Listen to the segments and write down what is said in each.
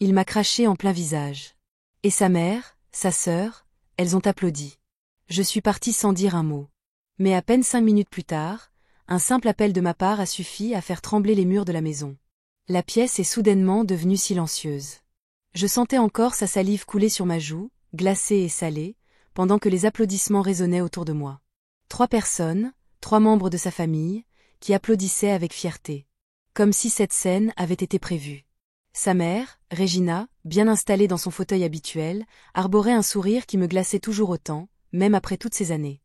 Il m'a craché en plein visage. Et sa mère, sa sœur, elles ont applaudi. Je suis partie sans dire un mot. Mais à peine 5 minutes plus tard, un simple appel de ma part a suffi à faire trembler les murs de la maison. La pièce est soudainement devenue silencieuse. Je sentais encore sa salive couler sur ma joue, glacée et salée, pendant que les applaudissements résonnaient autour de moi. 3 personnes, 3 membres de sa famille, qui applaudissaient avec fierté. Comme si cette scène avait été prévue. Sa mère, Regina, bien installée dans son fauteuil habituel, arborait un sourire qui me glaçait toujours autant, même après toutes ces années.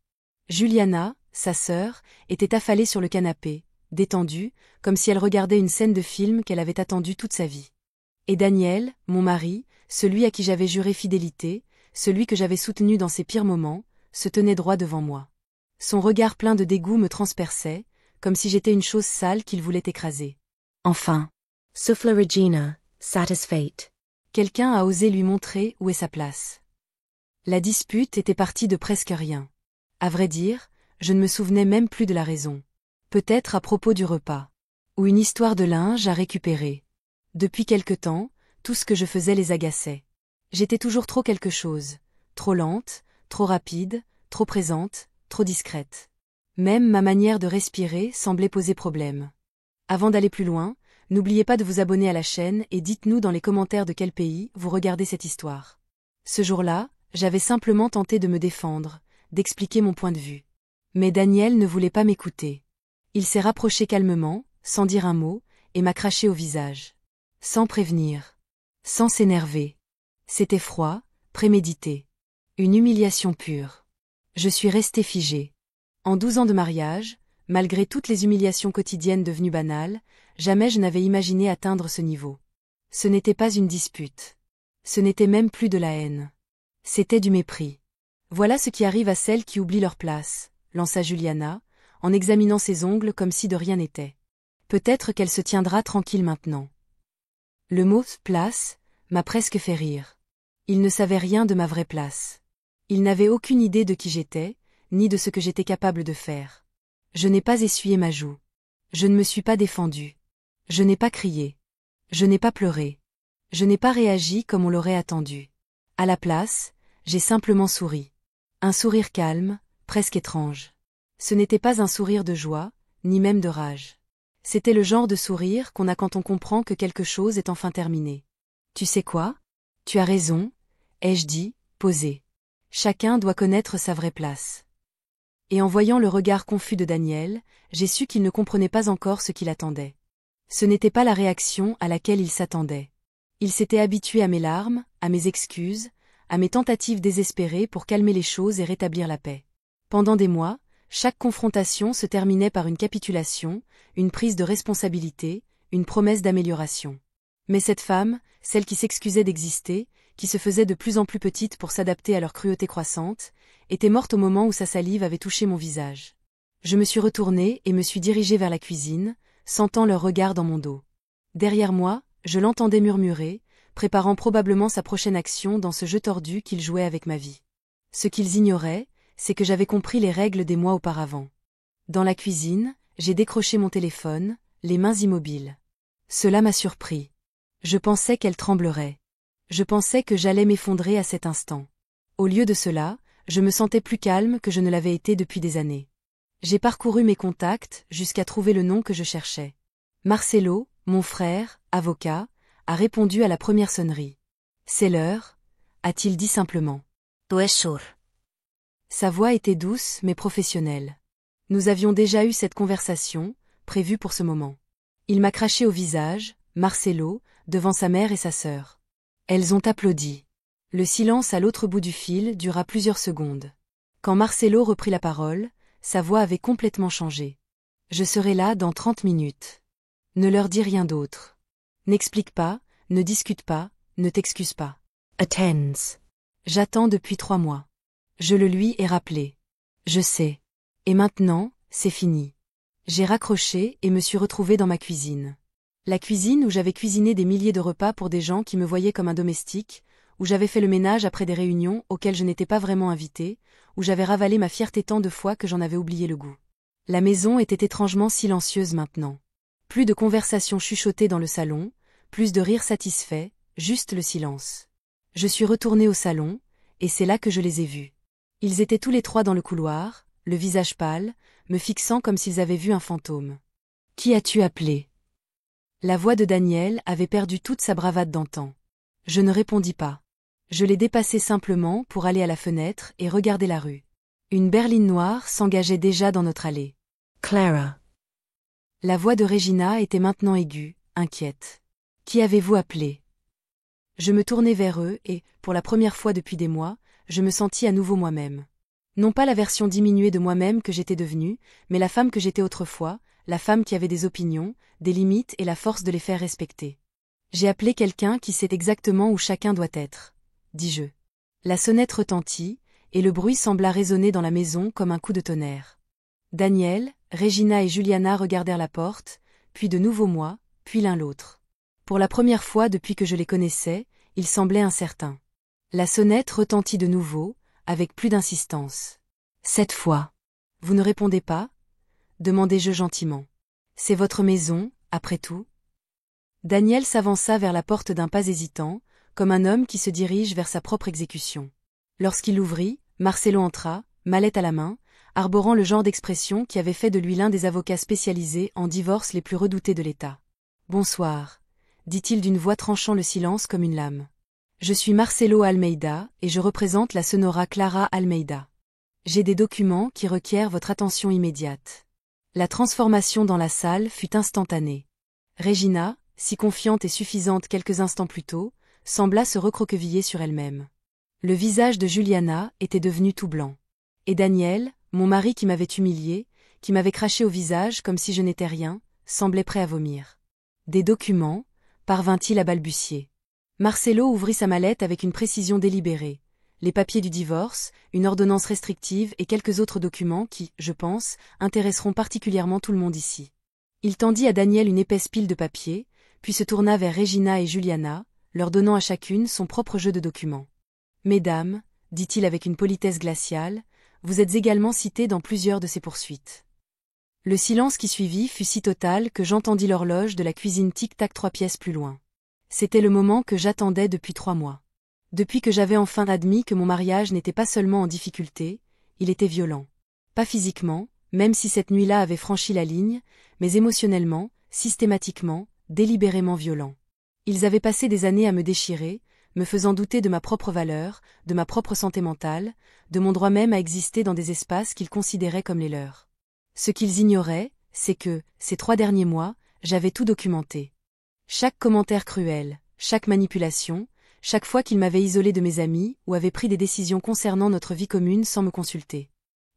Juliana, sa sœur, était affalée sur le canapé, détendue, comme si elle regardait une scène de film qu'elle avait attendue toute sa vie. Et Daniel, mon mari, celui à qui j'avais juré fidélité, celui que j'avais soutenu dans ses pires moments, se tenait droit devant moi. Son regard plein de dégoût me transperçait, comme si j'étais une chose sale qu'il voulait écraser. Enfin, souffla Regina, satisfaite. Quelqu'un a osé lui montrer où est sa place. La dispute était partie de presque rien. À vrai dire, je ne me souvenais même plus de la raison. Peut-être à propos du repas. Ou une histoire de linge à récupérer. Depuis quelque temps, tout ce que je faisais les agaçait. J'étais toujours trop quelque chose. Trop lente, trop rapide, trop présente, trop discrète. Même ma manière de respirer semblait poser problème. Avant d'aller plus loin, n'oubliez pas de vous abonner à la chaîne et dites-nous dans les commentaires de quel pays vous regardez cette histoire. Ce jour-là, j'avais simplement tenté de me défendre, d'expliquer mon point de vue. Mais Daniel ne voulait pas m'écouter. Il s'est rapproché calmement, sans dire un mot, et m'a craché au visage. Sans prévenir. Sans s'énerver. C'était froid, prémédité. Une humiliation pure. Je suis restée figée. En 12 ans de mariage, malgré toutes les humiliations quotidiennes devenues banales, jamais je n'avais imaginé atteindre ce niveau. Ce n'était pas une dispute. Ce n'était même plus de la haine. C'était du mépris. Voilà ce qui arrive à celles qui oublient leur place, lança Juliana, en examinant ses ongles comme si de rien n'était. Peut-être qu'elle se tiendra tranquille maintenant. Le mot « place » m'a presque fait rire. Il ne savait rien de ma vraie place. Il n'avait aucune idée de qui j'étais, ni de ce que j'étais capable de faire. Je n'ai pas essuyé ma joue. Je ne me suis pas défendue. Je n'ai pas crié. Je n'ai pas pleuré. Je n'ai pas réagi comme on l'aurait attendu. À la place, j'ai simplement souri. Un sourire calme, presque étrange. Ce n'était pas un sourire de joie, ni même de rage. C'était le genre de sourire qu'on a quand on comprend que quelque chose est enfin terminé. Tu sais quoi? Tu as raison, ai-je dit, posé. Chacun doit connaître sa vraie place. Et en voyant le regard confus de Daniel, j'ai su qu'il ne comprenait pas encore ce qu'il attendait. Ce n'était pas la réaction à laquelle il s'attendait. Il s'était habitué à mes larmes, à mes excuses, à mes tentatives désespérées pour calmer les choses et rétablir la paix. Pendant des mois, chaque confrontation se terminait par une capitulation, une prise de responsabilité, une promesse d'amélioration. Mais cette femme, celle qui s'excusait d'exister, qui se faisait de plus en plus petite pour s'adapter à leur cruauté croissante, était morte au moment où sa salive avait touché mon visage. Je me suis retournée et me suis dirigée vers la cuisine, sentant leur regard dans mon dos. Derrière moi, je l'entendais murmurer, préparant probablement sa prochaine action dans ce jeu tordu qu'il jouait avec ma vie. Ce qu'ils ignoraient, c'est que j'avais compris les règles des mois auparavant. Dans la cuisine, j'ai décroché mon téléphone, les mains immobiles. Cela m'a surpris. Je pensais qu'elle tremblerait. Je pensais que j'allais m'effondrer à cet instant. Au lieu de cela, je me sentais plus calme que je ne l'avais été depuis des années. J'ai parcouru mes contacts jusqu'à trouver le nom que je cherchais. Marcelo, mon frère, avocat, a répondu à la première sonnerie. C'est l'heure, a-t-il dit simplement. Tu es sûr. Sa voix était douce mais professionnelle. Nous avions déjà eu cette conversation, prévue pour ce moment. Il m'a craché au visage, Marcelo, devant sa mère et sa sœur. Elles ont applaudi. Le silence à l'autre bout du fil dura plusieurs secondes. Quand Marcelo reprit la parole, sa voix avait complètement changé. Je serai là dans 30 minutes. Ne leur dis rien d'autre. N'explique pas, ne discute pas, ne t'excuse pas. Attends. J'attends depuis 3 mois. Je le lui ai rappelé. Je sais. Et maintenant, c'est fini. J'ai raccroché et me suis retrouvée dans ma cuisine. La cuisine où j'avais cuisiné des milliers de repas pour des gens qui me voyaient comme un domestique, où j'avais fait le ménage après des réunions auxquelles je n'étais pas vraiment invitée, où j'avais ravalé ma fierté tant de fois que j'en avais oublié le goût. La maison était étrangement silencieuse maintenant. Plus de conversations chuchotées dans le salon, plus de rires satisfaits, juste le silence. Je suis retournée au salon, et c'est là que je les ai vus. Ils étaient tous les trois dans le couloir, le visage pâle, me fixant comme s'ils avaient vu un fantôme. « Qui as-tu appelé ?» La voix de Daniel avait perdu toute sa bravade d'antan. Je ne répondis pas. Je les dépassai simplement pour aller à la fenêtre et regarder la rue. Une berline noire s'engageait déjà dans notre allée. Clara. La voix de Regina était maintenant aiguë, inquiète. « Qui avez-vous appelé ?» Je me tournai vers eux et, pour la première fois depuis des mois, je me sentis à nouveau moi-même. Non pas la version diminuée de moi-même que j'étais devenue, mais la femme que j'étais autrefois, la femme qui avait des opinions, des limites et la force de les faire respecter. J'ai appelé quelqu'un qui sait exactement où chacun doit être, dis-je. La sonnette retentit, et le bruit sembla résonner dans la maison comme un coup de tonnerre. Daniel, Regina et Juliana regardèrent la porte, puis de nouveau moi, puis l'un l'autre. Pour la première fois depuis que je les connaissais, ils semblaient incertains. La sonnette retentit de nouveau, avec plus d'insistance. « Cette fois. Vous ne répondez pas ?» demandai-je gentiment. « C'est votre maison, après tout ?» Daniel s'avança vers la porte d'un pas hésitant, comme un homme qui se dirige vers sa propre exécution. Lorsqu'il l'ouvrit, Marcelo entra, mallette à la main, arborant le genre d'expression qui avait fait de lui l'un des avocats spécialisés en divorce les plus redoutés de l'État. « Bonsoir », dit-il d'une voix tranchant le silence comme une lame. « Je suis Marcelo Almeida et je représente la Sonora Clara Almeida. J'ai des documents qui requièrent votre attention immédiate. » La transformation dans la salle fut instantanée. Regina, si confiante et suffisante quelques instants plus tôt, sembla se recroqueviller sur elle-même. Le visage de Juliana était devenu tout blanc. Et Daniel, mon mari qui m'avait humilié, qui m'avait craché au visage comme si je n'étais rien, semblait prêt à vomir. « Des documents ?» parvint-il à balbutier. Marcelo ouvrit sa mallette avec une précision délibérée. Les papiers du divorce, une ordonnance restrictive et quelques autres documents qui, je pense, intéresseront particulièrement tout le monde ici. Il tendit à Daniel une épaisse pile de papiers, puis se tourna vers Regina et Juliana, leur donnant à chacune son propre jeu de documents. « Mesdames, dit-il avec une politesse glaciale, vous êtes également citées dans plusieurs de ces poursuites. » Le silence qui suivit fut si total que j'entendis l'horloge de la cuisine tic-tac 3 pièces plus loin. C'était le moment que j'attendais depuis 3 mois. Depuis que j'avais enfin admis que mon mariage n'était pas seulement en difficulté, il était violent. Pas physiquement, même si cette nuit-là avait franchi la ligne, mais émotionnellement, systématiquement, délibérément violent. Ils avaient passé des années à me déchirer, me faisant douter de ma propre valeur, de ma propre santé mentale, de mon droit même à exister dans des espaces qu'ils considéraient comme les leurs. Ce qu'ils ignoraient, c'est que, ces 3 derniers mois, j'avais tout documenté. Chaque commentaire cruel, chaque manipulation, chaque fois qu'ils m'avaient isolé de mes amis ou avaient pris des décisions concernant notre vie commune sans me consulter.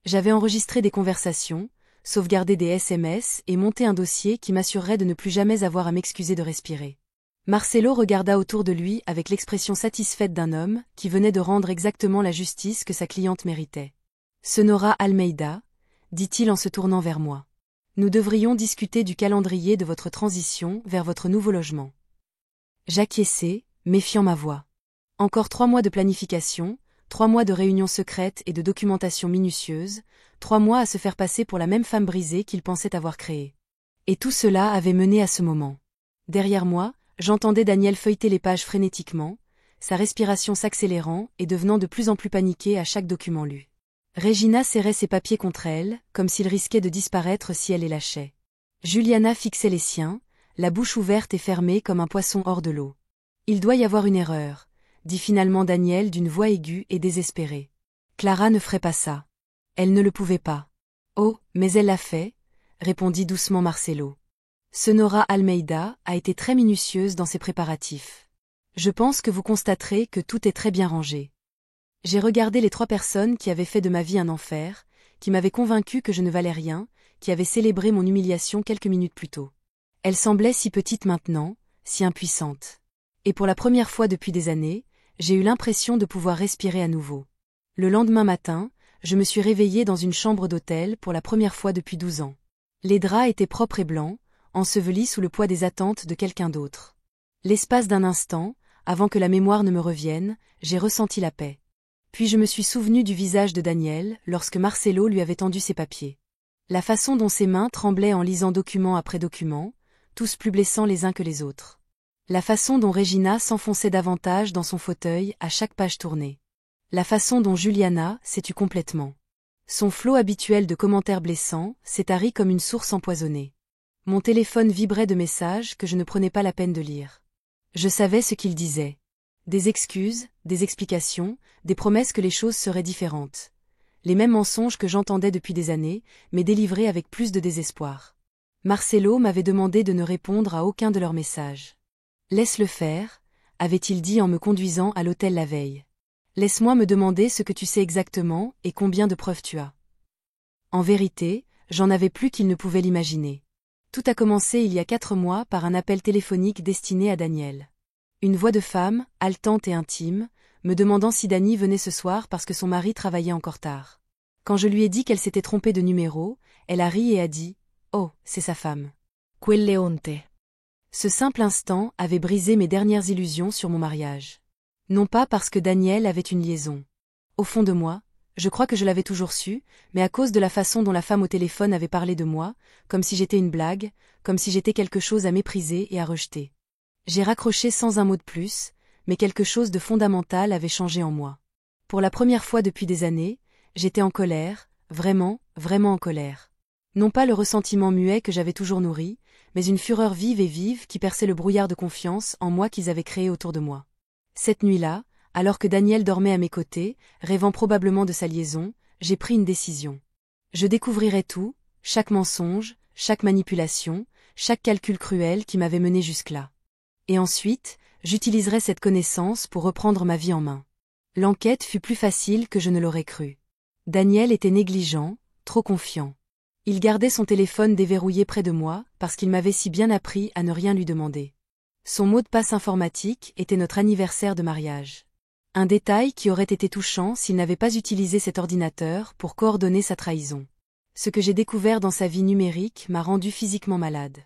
J'avais enregistré des conversations, sauvegardé des SMS et monté un dossier qui m'assurerait de ne plus jamais avoir à m'excuser de respirer. Marcelo regarda autour de lui avec l'expression satisfaite d'un homme qui venait de rendre exactement la justice que sa cliente méritait. « Sonora Almeida », dit-il en se tournant vers moi. « Nous devrions discuter du calendrier de votre transition vers votre nouveau logement. » J'acquiesçai, méfiant ma voix. Encore 3 mois de planification, 3 mois de réunions secrètes et de documentation minutieuse, 3 mois à se faire passer pour la même femme brisée qu'il pensait avoir créée. Et tout cela avait mené à ce moment. Derrière moi, j'entendais Daniel feuilleter les pages frénétiquement, sa respiration s'accélérant et devenant de plus en plus paniquée à chaque document lu. Regina serrait ses papiers contre elle, comme s'ils risquaient de disparaître si elle les lâchait. Juliana fixait les siens, la bouche ouverte et fermée comme un poisson hors de l'eau. « Il doit y avoir une erreur », dit finalement Daniel d'une voix aiguë et désespérée. « Clara ne ferait pas ça. Elle ne le pouvait pas. »« Oh, mais elle l'a fait », répondit doucement Marcelo. Sonora Almeida a été très minutieuse dans ses préparatifs. Je pense que vous constaterez que tout est très bien rangé. J'ai regardé les 3 personnes qui avaient fait de ma vie un enfer, qui m'avaient convaincu que je ne valais rien, qui avaient célébré mon humiliation quelques minutes plus tôt. Elles semblaient si petites maintenant, si impuissantes. Et pour la première fois depuis des années, j'ai eu l'impression de pouvoir respirer à nouveau. Le lendemain matin, je me suis réveillée dans une chambre d'hôtel pour la première fois depuis 12 ans. Les draps étaient propres et blancs, ensevelis sous le poids des attentes de quelqu'un d'autre. L'espace d'un instant, avant que la mémoire ne me revienne, j'ai ressenti la paix. Puis je me suis souvenu du visage de Daniel lorsque Marcelo lui avait tendu ses papiers. La façon dont ses mains tremblaient en lisant document après document, tous plus blessants les uns que les autres. La façon dont Regina s'enfonçait davantage dans son fauteuil à chaque page tournée. La façon dont Juliana s'est tue complètement. Son flot habituel de commentaires blessants s'est tari comme une source empoisonnée. Mon téléphone vibrait de messages que je ne prenais pas la peine de lire. Je savais ce qu'ils disaient. Des excuses, des explications, des promesses que les choses seraient différentes. Les mêmes mensonges que j'entendais depuis des années, mais délivrés avec plus de désespoir. Marcelo m'avait demandé de ne répondre à aucun de leurs messages. « Laisse-le faire », avait-il dit en me conduisant à l'hôtel la veille. « Laisse-moi me demander ce que tu sais exactement et combien de preuves tu as. » En vérité, j'en avais plus qu'il ne pouvait l'imaginer. Tout a commencé il y a 4 mois par un appel téléphonique destiné à Daniel. Une voix de femme, haletante et intime, me demandant si Dani venait ce soir parce que son mari travaillait encore tard. Quand je lui ai dit qu'elle s'était trompée de numéro, elle a ri et a dit « Oh, c'est sa femme. » Quelle honte. Ce simple instant avait brisé mes dernières illusions sur mon mariage. Non pas parce que Daniel avait une liaison. Au fond de moi, je crois que je l'avais toujours su, mais à cause de la façon dont la femme au téléphone avait parlé de moi, comme si j'étais une blague, comme si j'étais quelque chose à mépriser et à rejeter. J'ai raccroché sans un mot de plus, mais quelque chose de fondamental avait changé en moi. Pour la première fois depuis des années, j'étais en colère, vraiment, vraiment en colère. Non pas le ressentiment muet que j'avais toujours nourri, mais une fureur vive et vive qui perçait le brouillard de confiance en moi qu'ils avaient créé autour de moi. Cette nuit-là, alors que Daniel dormait à mes côtés, rêvant probablement de sa liaison, j'ai pris une décision. Je découvrirais tout, chaque mensonge, chaque manipulation, chaque calcul cruel qui m'avait mené jusque-là. Et ensuite, j'utiliserais cette connaissance pour reprendre ma vie en main. L'enquête fut plus facile que je ne l'aurais cru. Daniel était négligent, trop confiant. Il gardait son téléphone déverrouillé près de moi parce qu'il m'avait si bien appris à ne rien lui demander. Son mot de passe informatique était notre anniversaire de mariage. Un détail qui aurait été touchant s'il n'avait pas utilisé cet ordinateur pour coordonner sa trahison. Ce que j'ai découvert dans sa vie numérique m'a rendu physiquement malade.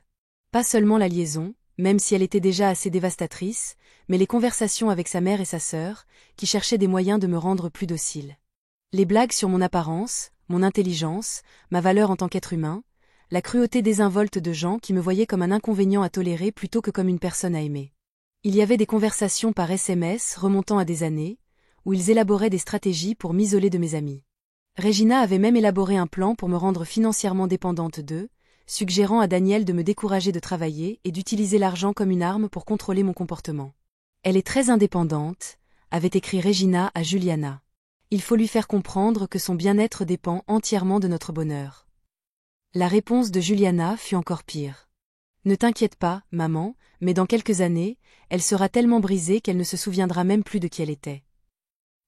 Pas seulement la liaison, même si elle était déjà assez dévastatrice, mais les conversations avec sa mère et sa sœur, qui cherchaient des moyens de me rendre plus docile. Les blagues sur mon apparence, mon intelligence, ma valeur en tant qu'être humain, la cruauté désinvolte de gens qui me voyaient comme un inconvénient à tolérer plutôt que comme une personne à aimer. Il y avait des conversations par SMS remontant à des années, où ils élaboraient des stratégies pour m'isoler de mes amis. Regina avait même élaboré un plan pour me rendre financièrement dépendante d'eux, suggérant à Daniel de me décourager de travailler et d'utiliser l'argent comme une arme pour contrôler mon comportement. Elle est très indépendante, avait écrit Regina à Juliana. Il faut lui faire comprendre que son bien-être dépend entièrement de notre bonheur. La réponse de Juliana fut encore pire. Ne t'inquiète pas, maman, mais dans quelques années, elle sera tellement brisée qu'elle ne se souviendra même plus de qui elle était.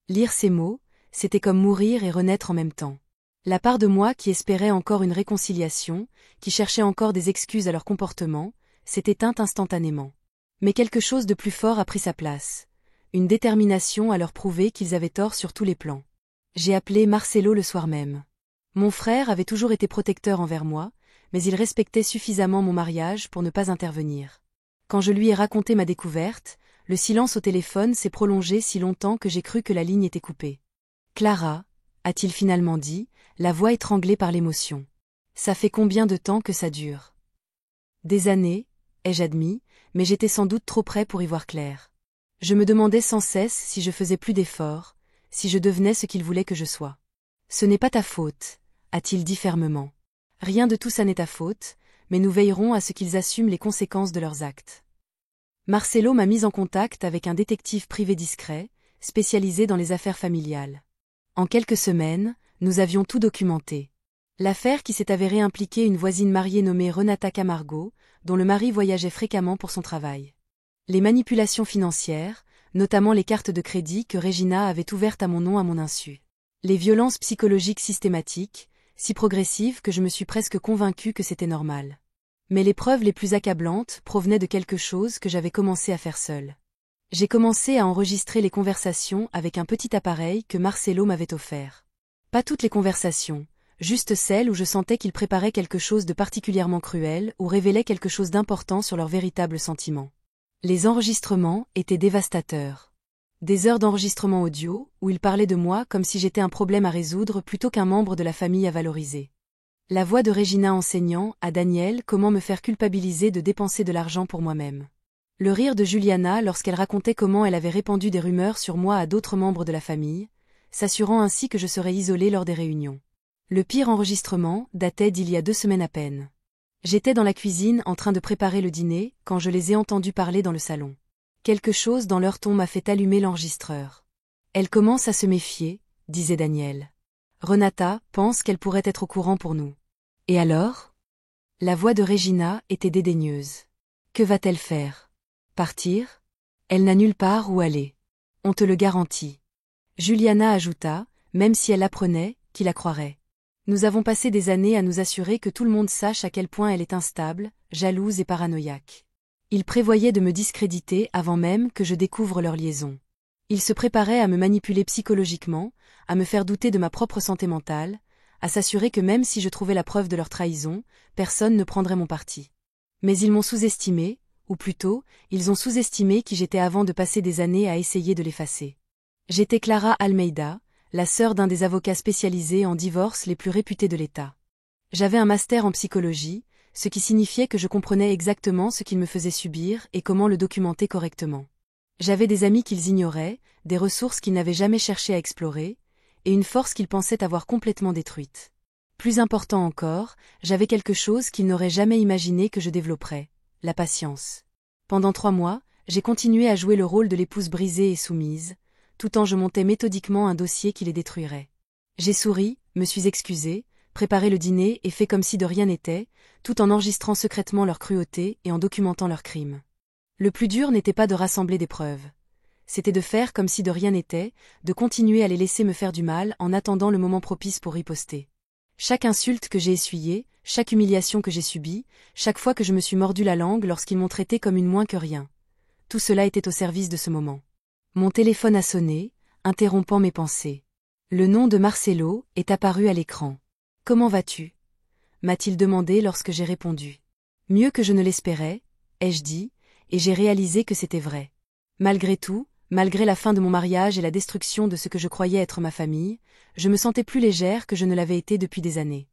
Lire ces mots, c'était comme mourir et renaître en même temps. La part de moi qui espérait encore une réconciliation, qui cherchait encore des excuses à leur comportement, s'est éteinte instantanément. Mais quelque chose de plus fort a pris sa place. Une détermination à leur prouver qu'ils avaient tort sur tous les plans. J'ai appelé Marcelo le soir même. Mon frère avait toujours été protecteur envers moi, mais il respectait suffisamment mon mariage pour ne pas intervenir. Quand je lui ai raconté ma découverte, le silence au téléphone s'est prolongé si longtemps que j'ai cru que la ligne était coupée. « Clara », a-t-il finalement dit, la voix étranglée par l'émotion. « Ça fait combien de temps que ça dure ?»« Des années, ai-je admis, mais j'étais sans doute trop près pour y voir clair. Je me demandais sans cesse si je faisais plus d'efforts, si je devenais ce qu'il voulait que je sois. « Ce n'est pas ta faute », a-t-il dit fermement. « Rien de tout ça n'est ta faute, mais nous veillerons à ce qu'ils assument les conséquences de leurs actes. » Marcelo m'a mis en contact avec un détective privé discret, spécialisé dans les affaires familiales. En quelques semaines, nous avions tout documenté. L'affaire qui s'est avérée impliquer une voisine mariée nommée Renata Camargo, dont le mari voyageait fréquemment pour son travail. Les manipulations financières, notamment les cartes de crédit que Regina avait ouvertes à mon nom à mon insu. Les violences psychologiques systématiques, si progressives que je me suis presque convaincue que c'était normal. Mais les preuves les plus accablantes provenaient de quelque chose que j'avais commencé à faire seule. J'ai commencé à enregistrer les conversations avec un petit appareil que Marcelo m'avait offert. Pas toutes les conversations, juste celles où je sentais qu'ils préparaient quelque chose de particulièrement cruel ou révélaient quelque chose d'important sur leurs véritables sentiments. Les enregistrements étaient dévastateurs. Des heures d'enregistrement audio, où ils parlaient de moi comme si j'étais un problème à résoudre plutôt qu'un membre de la famille à valoriser. La voix de Regina enseignant à Daniel comment me faire culpabiliser de dépenser de l'argent pour moi-même. Le rire de Juliana lorsqu'elle racontait comment elle avait répandu des rumeurs sur moi à d'autres membres de la famille, s'assurant ainsi que je serais isolée lors des réunions. Le pire enregistrement datait d'il y a 2 semaines à peine. J'étais dans la cuisine en train de préparer le dîner quand je les ai entendus parler dans le salon. Quelque chose dans leur ton m'a fait allumer l'enregistreur. Elle commence à se méfier, disait Daniel. Renata pense qu'elle pourrait être au courant pour nous. Et alors ? La voix de Regina était dédaigneuse. Que va-t-elle faire ? Partir ? Elle n'a nulle part où aller. On te le garantit. Juliana ajouta, même si elle apprenait, qui la croirait. Nous avons passé des années à nous assurer que tout le monde sache à quel point elle est instable, jalouse et paranoïaque. Ils prévoyaient de me discréditer avant même que je découvre leur liaison. Ils se préparaient à me manipuler psychologiquement, à me faire douter de ma propre santé mentale, à s'assurer que même si je trouvais la preuve de leur trahison, personne ne prendrait mon parti. Mais ils m'ont sous-estimé, ou plutôt, ils ont sous-estimé qui j'étais avant de passer des années à essayer de l'effacer. J'étais Clara Almeida, la sœur d'un des avocats spécialisés en divorce les plus réputés de l'État. J'avais un master en psychologie, ce qui signifiait que je comprenais exactement ce qu'ils me faisaient subir et comment le documenter correctement. J'avais des amis qu'ils ignoraient, des ressources qu'ils n'avaient jamais cherché à explorer, et une force qu'ils pensaient avoir complètement détruite. Plus important encore, j'avais quelque chose qu'ils n'auraient jamais imaginé que je développerais, la patience. Pendant 3 mois, j'ai continué à jouer le rôle de l'épouse brisée et soumise, tout en je montais méthodiquement un dossier qui les détruirait. J'ai souri, me suis excusée, préparé le dîner et fait comme si de rien n'était, tout en enregistrant secrètement leur cruauté et en documentant leurs crimes. Le plus dur n'était pas de rassembler des preuves. C'était de faire comme si de rien n'était, de continuer à les laisser me faire du mal en attendant le moment propice pour riposter. Chaque insulte que j'ai essuyée, chaque humiliation que j'ai subie, chaque fois que je me suis mordu la langue lorsqu'ils m'ont traité comme une moins que rien. Tout cela était au service de ce moment. Mon téléphone a sonné, interrompant mes pensées. Le nom de Marcelo est apparu à l'écran. « Comment vas-tu » m'a-t-il demandé lorsque j'ai répondu. « Mieux que je ne l'espérais », ai-je dit, et j'ai réalisé que c'était vrai. Malgré tout, malgré la fin de mon mariage et la destruction de ce que je croyais être ma famille, je me sentais plus légère que je ne l'avais été depuis des années.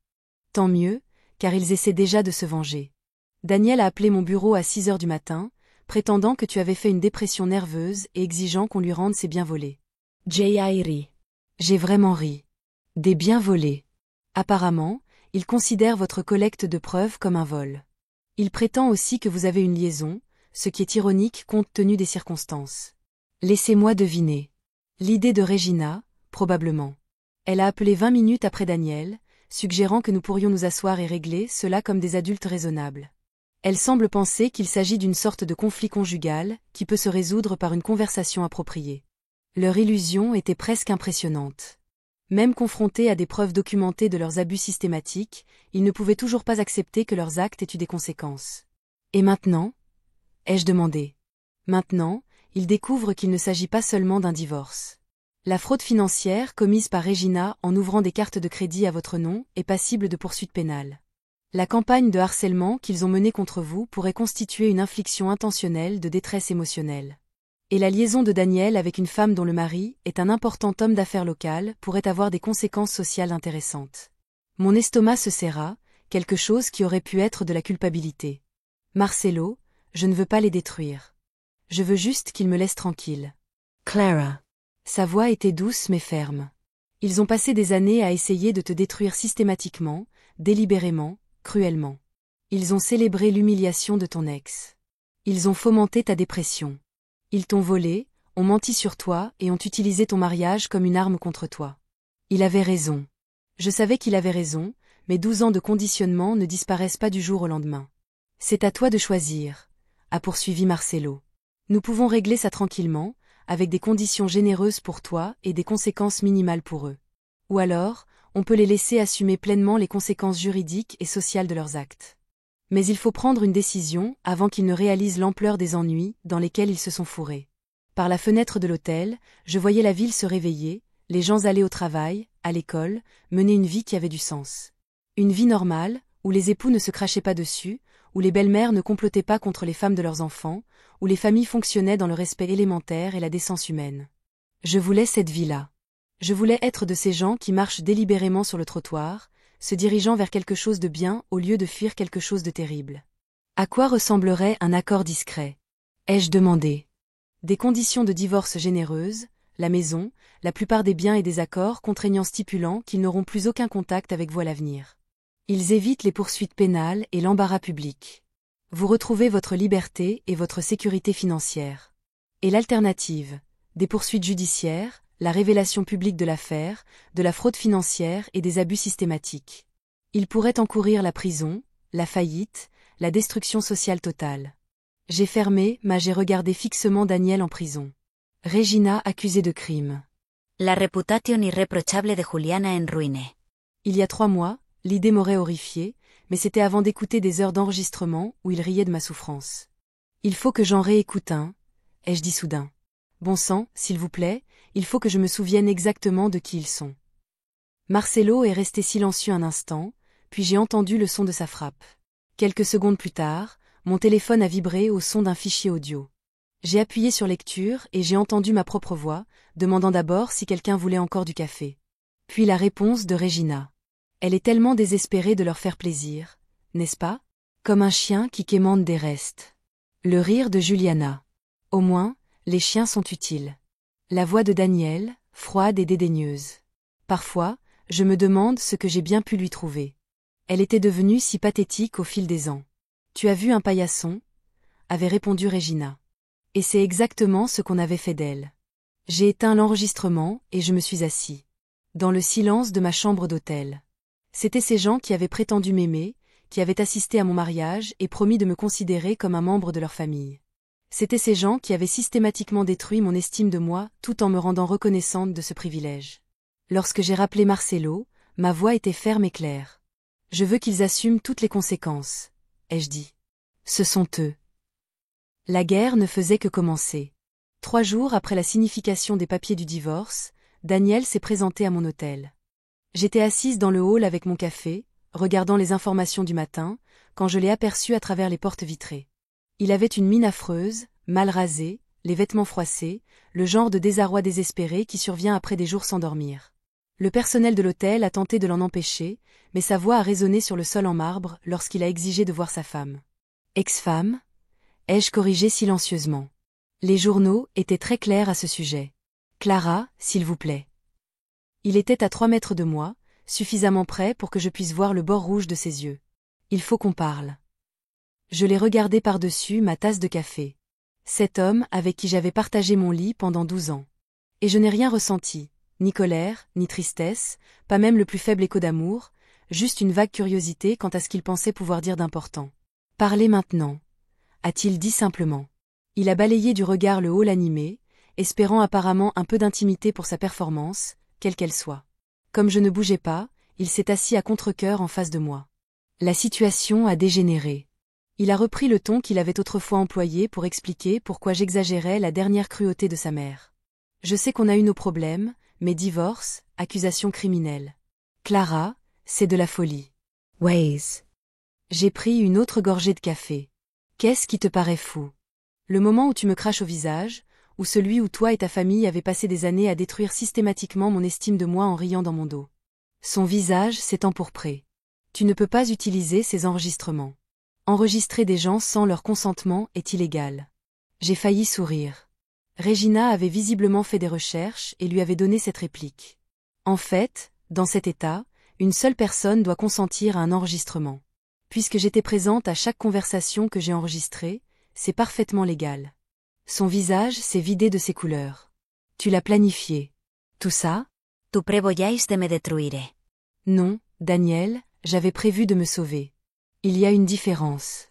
Tant mieux, car ils essaient déjà de se venger. Daniel a appelé mon bureau à 6 heures du matin, prétendant que tu avais fait une dépression nerveuse et exigeant qu'on lui rende ses biens volés. Jay a ri. J'ai vraiment ri. Des biens volés. Apparemment, il considère votre collecte de preuves comme un vol. Il prétend aussi que vous avez une liaison, ce qui est ironique compte tenu des circonstances. Laissez-moi deviner. L'idée de Regina, probablement. Elle a appelé 20 minutes après Daniel, suggérant que nous pourrions nous asseoir et régler cela comme des adultes raisonnables. Elle semble penser qu'il s'agit d'une sorte de conflit conjugal qui peut se résoudre par une conversation appropriée. Leur illusion était presque impressionnante. Même confrontés à des preuves documentées de leurs abus systématiques, ils ne pouvaient toujours pas accepter que leurs actes aient eu des conséquences. Et maintenant ? Ai-je demandé. Maintenant, ils découvrent qu'il ne s'agit pas seulement d'un divorce. La fraude financière commise par Regina en ouvrant des cartes de crédit à votre nom est passible de poursuites pénales. La campagne de harcèlement qu'ils ont menée contre vous pourrait constituer une infliction intentionnelle de détresse émotionnelle. Et la liaison de Daniel avec une femme dont le mari est un important homme d'affaires local pourrait avoir des conséquences sociales intéressantes. Mon estomac se serra, quelque chose qui aurait pu être de la culpabilité. Marcelo, je ne veux pas les détruire. Je veux juste qu'ils me laissent tranquille. Clara. Sa voix était douce mais ferme. Ils ont passé des années à essayer de te détruire systématiquement, délibérément, cruellement. Ils ont célébré l'humiliation de ton ex. Ils ont fomenté ta dépression. Ils t'ont volé, ont menti sur toi et ont utilisé ton mariage comme une arme contre toi. Il avait raison. Je savais qu'il avait raison, mais 12 ans de conditionnement ne disparaissent pas du jour au lendemain. C'est à toi de choisir, a poursuivi Marcelo. Nous pouvons régler ça tranquillement, avec des conditions généreuses pour toi et des conséquences minimales pour eux. Ou alors, on peut les laisser assumer pleinement les conséquences juridiques et sociales de leurs actes. Mais il faut prendre une décision avant qu'ils ne réalisent l'ampleur des ennuis dans lesquels ils se sont fourrés. Par la fenêtre de l'hôtel, je voyais la ville se réveiller, les gens aller au travail, à l'école, mener une vie qui avait du sens. Une vie normale, où les époux ne se crachaient pas dessus, où les belles-mères ne complotaient pas contre les femmes de leurs enfants, où les familles fonctionnaient dans le respect élémentaire et la décence humaine. Je voulais cette vie-là. Je voulais être de ces gens qui marchent délibérément sur le trottoir, se dirigeant vers quelque chose de bien au lieu de fuir quelque chose de terrible. À quoi ressemblerait un accord discret ? ai-je demandé. Des conditions de divorce généreuses, la maison, la plupart des biens et des accords contraignants stipulant qu'ils n'auront plus aucun contact avec vous à l'avenir. Ils évitent les poursuites pénales et l'embarras public. Vous retrouvez votre liberté et votre sécurité financière. Et l'alternative, des poursuites judiciaires, la révélation publique de l'affaire, de la fraude financière et des abus systématiques. Ils pourraient encourir la prison, la faillite, la destruction sociale totale. J'ai fermé, mais j'ai regardé fixement Daniel en prison. Regina accusée de crime. La reputación irreprochable de Juliana en ruine. Il y a 3 mois, l'idée m'aurait horrifiée, mais c'était avant d'écouter des heures d'enregistrement où il riait de ma souffrance. Il faut que j'en réécoute un, ai-je dit soudain. Bon sang, s'il vous plaît, il faut que je me souvienne exactement de qui ils sont. Marcelo est resté silencieux un instant, puis j'ai entendu le son de sa frappe. Quelques secondes plus tard, mon téléphone a vibré au son d'un fichier audio. J'ai appuyé sur lecture et j'ai entendu ma propre voix, demandant d'abord si quelqu'un voulait encore du café. Puis la réponse de Regina. Elle est tellement désespérée de leur faire plaisir, n'est-ce pas? Comme un chien qui quémande des restes. Le rire de Juliana. Au moins, les chiens sont utiles. La voix de Daniel, froide et dédaigneuse. Parfois, je me demande ce que j'ai bien pu lui trouver. Elle était devenue si pathétique au fil des ans. Tu as vu un paillasson? Avait répondu Regina. Et c'est exactement ce qu'on avait fait d'elle. J'ai éteint l'enregistrement et je me suis assis. Dans le silence de ma chambre d'hôtel. C'étaient ces gens qui avaient prétendu m'aimer, qui avaient assisté à mon mariage et promis de me considérer comme un membre de leur famille. C'étaient ces gens qui avaient systématiquement détruit mon estime de moi tout en me rendant reconnaissante de ce privilège. Lorsque j'ai rappelé Marcelo, ma voix était ferme et claire. Je veux qu'ils assument toutes les conséquences, ai-je dit. Ce sont eux. La guerre ne faisait que commencer. 3 jours après la signification des papiers du divorce, Daniel s'est présenté à mon hôtel. J'étais assise dans le hall avec mon café, regardant les informations du matin, quand je l'ai aperçu à travers les portes vitrées. Il avait une mine affreuse, mal rasée, les vêtements froissés, le genre de désarroi désespéré qui survient après des jours sans dormir. Le personnel de l'hôtel a tenté de l'en empêcher, mais sa voix a résonné sur le sol en marbre lorsqu'il a exigé de voir sa femme. Ex-femme? Ai-je corrigé silencieusement. Les journaux étaient très clairs à ce sujet. Clara, s'il vous plaît. Il était à 3 mètres de moi, suffisamment près pour que je puisse voir le bord rouge de ses yeux. Il faut qu'on parle. Je l'ai regardé par-dessus ma tasse de café. Cet homme avec qui j'avais partagé mon lit pendant 12 ans. Et je n'ai rien ressenti, ni colère, ni tristesse, pas même le plus faible écho d'amour, juste une vague curiosité quant à ce qu'il pensait pouvoir dire d'important. Parlez maintenant, a-t-il dit simplement. Il a balayé du regard le hall animé, espérant apparemment un peu d'intimité pour sa performance, quelle qu'elle soit. Comme je ne bougeais pas, il s'est assis à contre-cœur en face de moi. La situation a dégénéré. Il a repris le ton qu'il avait autrefois employé pour expliquer pourquoi j'exagérais la dernière cruauté de sa mère. Je sais qu'on a eu nos problèmes, mais divorce, accusation criminelle. Clara, c'est de la folie. Ways. J'ai pris une autre gorgée de café. Qu'est-ce qui te paraît fou? Le moment où tu me craches au visage, ou celui où toi et ta famille avez passé des années à détruire systématiquement mon estime de moi en riant dans mon dos. Son visage s'est empourpré. Tu ne peux pas utiliser ces enregistrements. Enregistrer des gens sans leur consentement est illégal. J'ai failli sourire. Regina avait visiblement fait des recherches et lui avait donné cette réplique. En fait, dans cet état, une seule personne doit consentir à un enregistrement. Puisque j'étais présente à chaque conversation que j'ai enregistrée, c'est parfaitement légal. Son visage s'est vidé de ses couleurs. Tu l'as planifié. Tout ça? Tu prevoyais de me détruire. Non, Daniel, j'avais prévu de me sauver. Il y a une différence.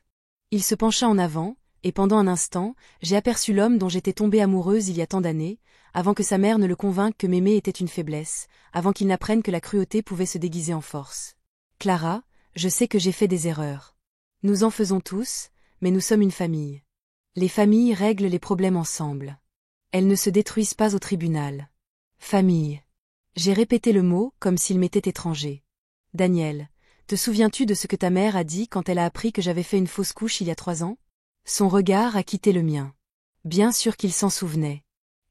Il se pencha en avant, et pendant un instant, j'ai aperçu l'homme dont j'étais tombée amoureuse il y a tant d'années, avant que sa mère ne le convainque que m'aimer était une faiblesse, avant qu'il n'apprenne que la cruauté pouvait se déguiser en force. Clara, je sais que j'ai fait des erreurs. Nous en faisons tous, mais nous sommes une famille. Les familles règlent les problèmes ensemble. Elles ne se détruisent pas au tribunal. Famille. J'ai répété le mot comme s'il m'était étranger. Daniel, te souviens-tu de ce que ta mère a dit quand elle a appris que j'avais fait une fausse couche il y a 3 ans? Son regard a quitté le mien. Bien sûr qu'il s'en souvenait.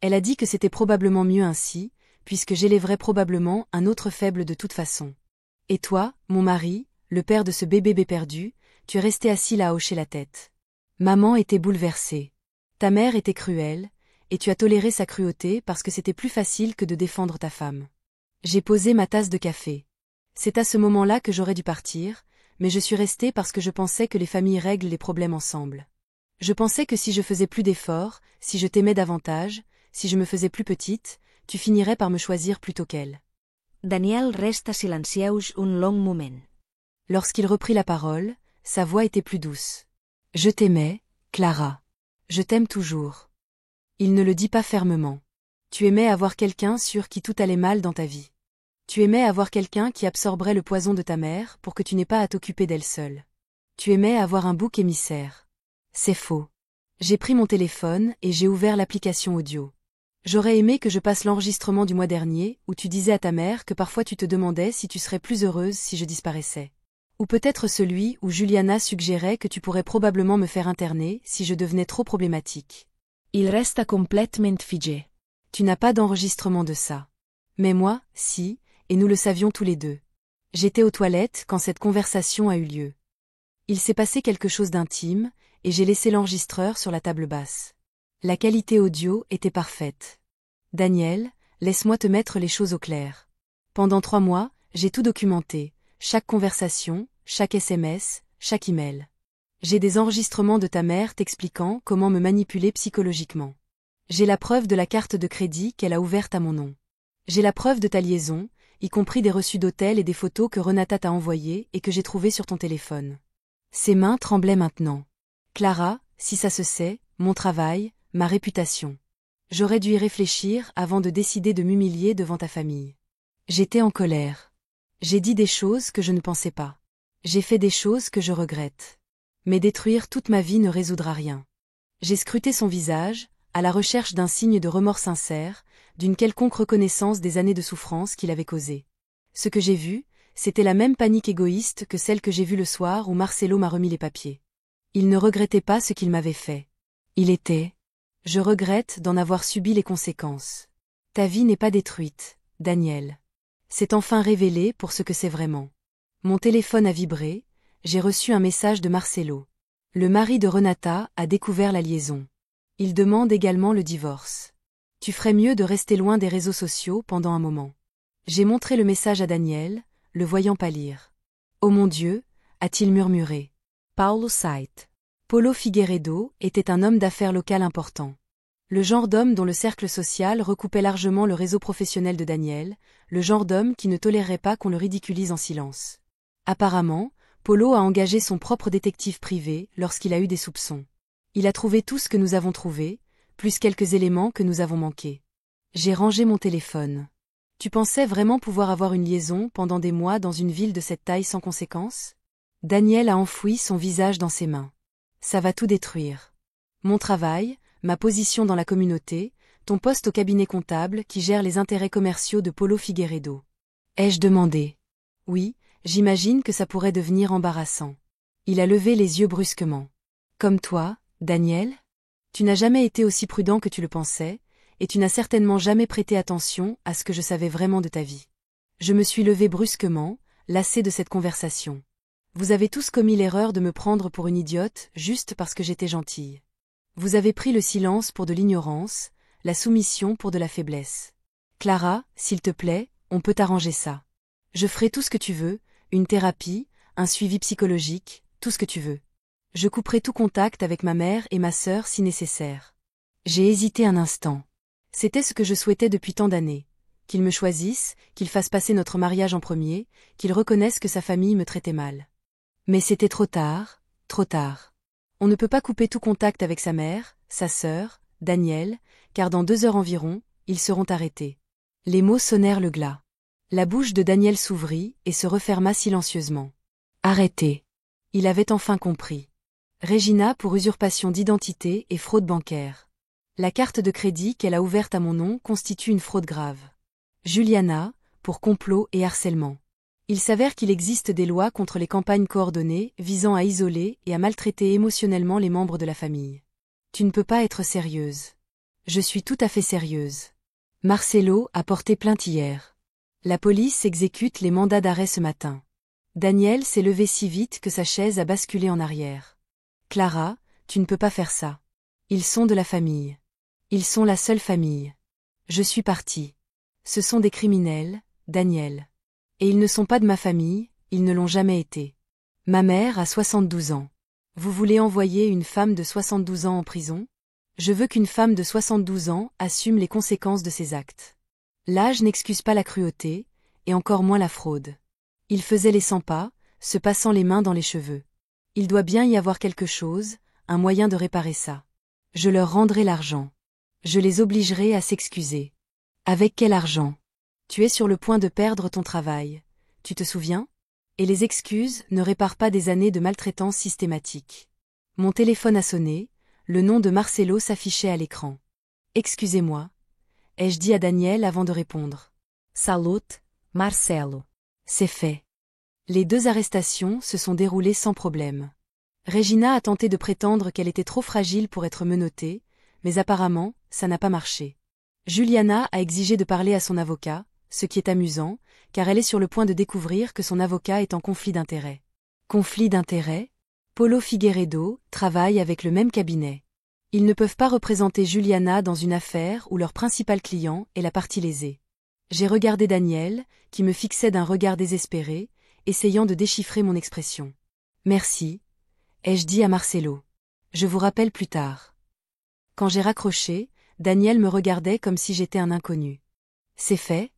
Elle a dit que c'était probablement mieux ainsi, puisque j'élèverais probablement un autre faible de toute façon. Et toi, mon mari, le père de ce bébé perdu, tu es resté assis là à hocher la tête. Maman était bouleversée. Ta mère était cruelle, et tu as toléré sa cruauté parce que c'était plus facile que de défendre ta femme. J'ai posé ma tasse de café. C'est à ce moment-là que j'aurais dû partir, mais je suis restée parce que je pensais que les familles règlent les problèmes ensemble. Je pensais que si je faisais plus d'efforts, si je t'aimais davantage, si je me faisais plus petite, tu finirais par me choisir plutôt qu'elle. Daniel resta silencieus un long moment. Lorsqu'il reprit la parole, sa voix était plus douce. Je t'aimais, Clara. Je t'aime toujours. Il ne le dit pas fermement. Tu aimais avoir quelqu'un sur qui tout allait mal dans ta vie. Tu aimais avoir quelqu'un qui absorberait le poison de ta mère pour que tu n'aies pas à t'occuper d'elle seule. Tu aimais avoir un bouc émissaire. C'est faux. J'ai pris mon téléphone et j'ai ouvert l'application audio. J'aurais aimé que je passe l'enregistrement du mois dernier où tu disais à ta mère que parfois tu te demandais si tu serais plus heureuse si je disparaissais. Ou peut-être celui où Juliana suggérait que tu pourrais probablement me faire interner si je devenais trop problématique. Il resta complètement figé. Tu n'as pas d'enregistrement de ça. Mais moi, si, et nous le savions tous les deux. J'étais aux toilettes quand cette conversation a eu lieu. Il s'est passé quelque chose d'intime, et j'ai laissé l'enregistreur sur la table basse. La qualité audio était parfaite. Daniel, laisse-moi te mettre les choses au clair. Pendant 3 mois, j'ai tout documenté, chaque conversation, chaque SMS, chaque email. J'ai des enregistrements de ta mère t'expliquant comment me manipuler psychologiquement. J'ai la preuve de la carte de crédit qu'elle a ouverte à mon nom. J'ai la preuve de ta liaison, y compris des reçus d'hôtel et des photos que Renata t'a envoyées et que j'ai trouvées sur ton téléphone. Ses mains tremblaient maintenant. Clara, si ça se sait, mon travail, ma réputation. J'aurais dû y réfléchir avant de décider de m'humilier devant ta famille. J'étais en colère. J'ai dit des choses que je ne pensais pas. J'ai fait des choses que je regrette. Mais détruire toute ma vie ne résoudra rien. J'ai scruté son visage, à la recherche d'un signe de remords sincère, d'une quelconque reconnaissance des années de souffrance qu'il avait causées. Ce que j'ai vu, c'était la même panique égoïste que celle que j'ai vue le soir où Marcelo m'a remis les papiers. Il ne regrettait pas ce qu'il m'avait fait. Il était... Je regrette d'en avoir subi les conséquences. Ta vie n'est pas détruite, Daniel. C'est enfin révélé pour ce que c'est vraiment. Mon téléphone a vibré, j'ai reçu un message de Marcelo. Le mari de Renata a découvert la liaison. Il demande également le divorce. Tu ferais mieux de rester loin des réseaux sociaux pendant un moment. J'ai montré le message à Daniel, le voyant pâlir. Oh mon Dieu, a-t-il murmuré. Paulo Sait. Paulo Figueiredo était un homme d'affaires local important. Le genre d'homme dont le cercle social recoupait largement le réseau professionnel de Daniel, le genre d'homme qui ne tolérerait pas qu'on le ridiculise en silence. Apparemment, Paulo a engagé son propre détective privé lorsqu'il a eu des soupçons. Il a trouvé tout ce que nous avons trouvé, plus quelques éléments que nous avons manqués. J'ai rangé mon téléphone. Tu pensais vraiment pouvoir avoir une liaison pendant des mois dans une ville de cette taille sans conséquence? Daniel a enfoui son visage dans ses mains. Ça va tout détruire. Mon travail, ma position dans la communauté, ton poste au cabinet comptable qui gère les intérêts commerciaux de Paulo Figueiredo. Ai-je demandé? Oui, j'imagine que ça pourrait devenir embarrassant. Il a levé les yeux brusquement. Comme toi, Daniel? Tu n'as jamais été aussi prudent que tu le pensais, et tu n'as certainement jamais prêté attention à ce que je savais vraiment de ta vie. Je me suis levé brusquement, lassé de cette conversation. Vous avez tous commis l'erreur de me prendre pour une idiote juste parce que j'étais gentille. Vous avez pris le silence pour de l'ignorance, la soumission pour de la faiblesse. Clara, s'il te plaît, on peut arranger ça. Je ferai tout ce que tu veux, une thérapie, un suivi psychologique, tout ce que tu veux. Je couperai tout contact avec ma mère et ma sœur si nécessaire. J'ai hésité un instant. C'était ce que je souhaitais depuis tant d'années. Qu'il me choisisse, qu'il fasse passer notre mariage en premier, qu'il reconnaisse que sa famille me traitait mal. Mais c'était trop tard, trop tard. On ne peut pas couper tout contact avec sa mère, sa sœur, Daniel, car dans 2 heures environ, ils seront arrêtés. Les mots sonnèrent le glas. La bouche de Daniel s'ouvrit et se referma silencieusement. Arrêté. Il avait enfin compris. Regina pour usurpation d'identité et fraude bancaire. La carte de crédit qu'elle a ouverte à mon nom constitue une fraude grave. Juliana, pour complot et harcèlement. Il s'avère qu'il existe des lois contre les campagnes coordonnées visant à isoler et à maltraiter émotionnellement les membres de la famille. Tu ne peux pas être sérieuse. Je suis tout à fait sérieuse. Marcelo a porté plainte hier. La police exécute les mandats d'arrêt ce matin. Daniel s'est levé si vite que sa chaise a basculé en arrière. Clara, tu ne peux pas faire ça. Ils sont de la famille. Ils sont la seule famille. Je suis partie. Ce sont des criminels, Daniel. Et ils ne sont pas de ma famille, ils ne l'ont jamais été. Ma mère a 72 ans. Vous voulez envoyer une femme de 72 ans en prison? Je veux qu'une femme de 72 ans assume les conséquences de ses actes. L'âge n'excuse pas la cruauté, et encore moins la fraude. Il faisait les 100 pas, se passant les mains dans les cheveux. Il doit bien y avoir quelque chose, un moyen de réparer ça. Je leur rendrai l'argent. Je les obligerai à s'excuser. Avec quel argent? Tu es sur le point de perdre ton travail. Tu te souviens? Et les excuses ne réparent pas des années de maltraitance systématique. Mon téléphone a sonné, le nom de Marcelo s'affichait à l'écran. Excusez-moi, ai-je dit à Daniel avant de répondre. Salut, Marcelo. C'est fait. Les 2 arrestations se sont déroulées sans problème. Regina a tenté de prétendre qu'elle était trop fragile pour être menottée, mais apparemment, ça n'a pas marché. Juliana a exigé de parler à son avocat, ce qui est amusant, car elle est sur le point de découvrir que son avocat est en conflit d'intérêts. Conflit d'intérêts? Paulo Figueiredo travaille avec le même cabinet. Ils ne peuvent pas représenter Juliana dans une affaire où leur principal client est la partie lésée. J'ai regardé Daniel, qui me fixait d'un regard désespéré, essayant de déchiffrer mon expression. Merci, ai-je dit à Marcelo. Je vous rappelle plus tard. Quand j'ai raccroché, Daniel me regardait comme si j'étais un inconnu. C'est fait,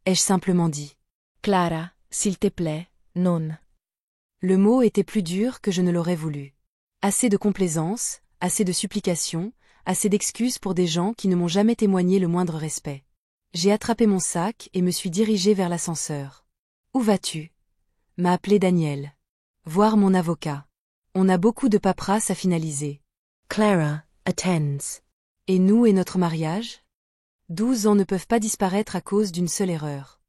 ai-je simplement dit. Clara, s'il te plaît, non. Le mot était plus dur que je ne l'aurais voulu. Assez de complaisance, assez de supplications, assez d'excuses pour des gens qui ne m'ont jamais témoigné le moindre respect. J'ai attrapé mon sac et me suis dirigé vers l'ascenseur. Où vas-tu? M'a appelé Daniel. Voir mon avocat. On a beaucoup de paperasse à finaliser. Clara, attends. Et nous et notre mariage? 12 ans ne peuvent pas disparaître à cause d'une seule erreur.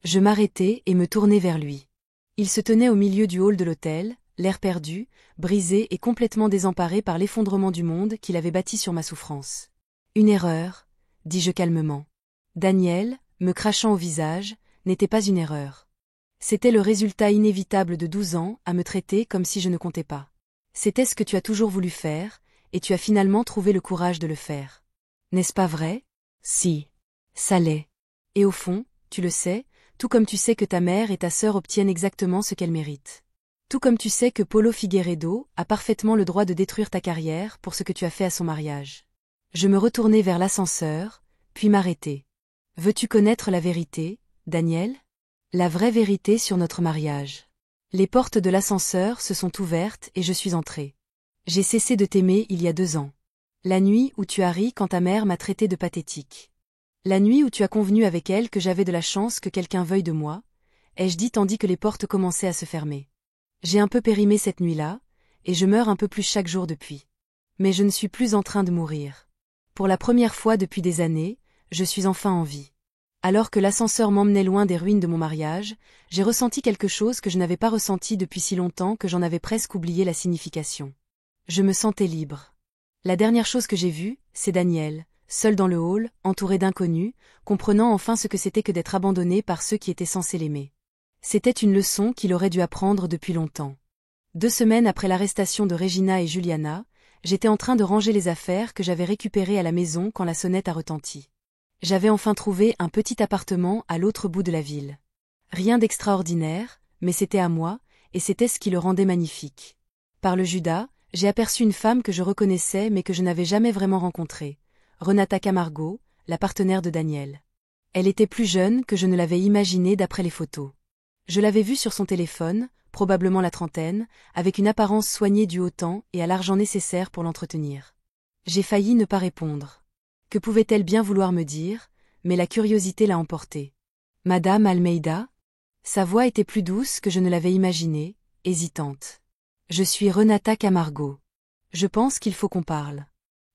Je m'arrêtai et me tournai vers lui. Il se tenait au milieu du hall de l'hôtel, l'air perdu, brisé et complètement désemparé par l'effondrement du monde qu'il avait bâti sur ma souffrance. Une erreur, dis-je calmement. Daniel, me crachant au visage, n'était pas une erreur. C'était le résultat inévitable de 12 ans à me traiter comme si je ne comptais pas. C'était ce que tu as toujours voulu faire, et tu as finalement trouvé le courage de le faire. N'est-ce pas vrai? Si. Ça l'est. Et au fond, tu le sais, tout comme tu sais que ta mère et ta sœur obtiennent exactement ce qu'elles méritent. Tout comme tu sais que Paulo Figueiredo a parfaitement le droit de détruire ta carrière pour ce que tu as fait à son mariage. Je me retournai vers l'ascenseur, puis m'arrêtai. Veux-tu connaître la vérité, Daniel? La vraie vérité sur notre mariage. Les portes de l'ascenseur se sont ouvertes et je suis entrée. J'ai cessé de t'aimer il y a 2 ans. La nuit où tu as ri quand ta mère m'a traité de pathétique. La nuit où tu as convenu avec elle que j'avais de la chance que quelqu'un veuille de moi, ai-je dit tandis que les portes commençaient à se fermer. J'ai un peu périmé cette nuit-là, et je meurs un peu plus chaque jour depuis. Mais je ne suis plus en train de mourir. Pour la première fois depuis des années, je suis enfin en vie. Alors que l'ascenseur m'emmenait loin des ruines de mon mariage, j'ai ressenti quelque chose que je n'avais pas ressenti depuis si longtemps que j'en avais presque oublié la signification. Je me sentais libre. La dernière chose que j'ai vue, c'est Daniel, seul dans le hall, entouré d'inconnus, comprenant enfin ce que c'était que d'être abandonné par ceux qui étaient censés l'aimer. C'était une leçon qu'il aurait dû apprendre depuis longtemps. 2 semaines après l'arrestation de Regina et Juliana, j'étais en train de ranger les affaires que j'avais récupérées à la maison quand la sonnette a retenti. J'avais enfin trouvé un petit appartement à l'autre bout de la ville. Rien d'extraordinaire, mais c'était à moi, et c'était ce qui le rendait magnifique. Par le Judas, j'ai aperçu une femme que je reconnaissais mais que je n'avais jamais vraiment rencontrée, Renata Camargo, la partenaire de Daniel. Elle était plus jeune que je ne l'avais imaginée d'après les photos. Je l'avais vue sur son téléphone, probablement la trentaine, avec une apparence soignée du haut temps et à l'argent nécessaire pour l'entretenir. J'ai failli ne pas répondre. Que pouvait-elle bien vouloir me dire, mais la curiosité l'a emportée. Madame Almeida? Sa voix était plus douce que je ne l'avais imaginée, hésitante. Je suis Renata Camargo. Je pense qu'il faut qu'on parle.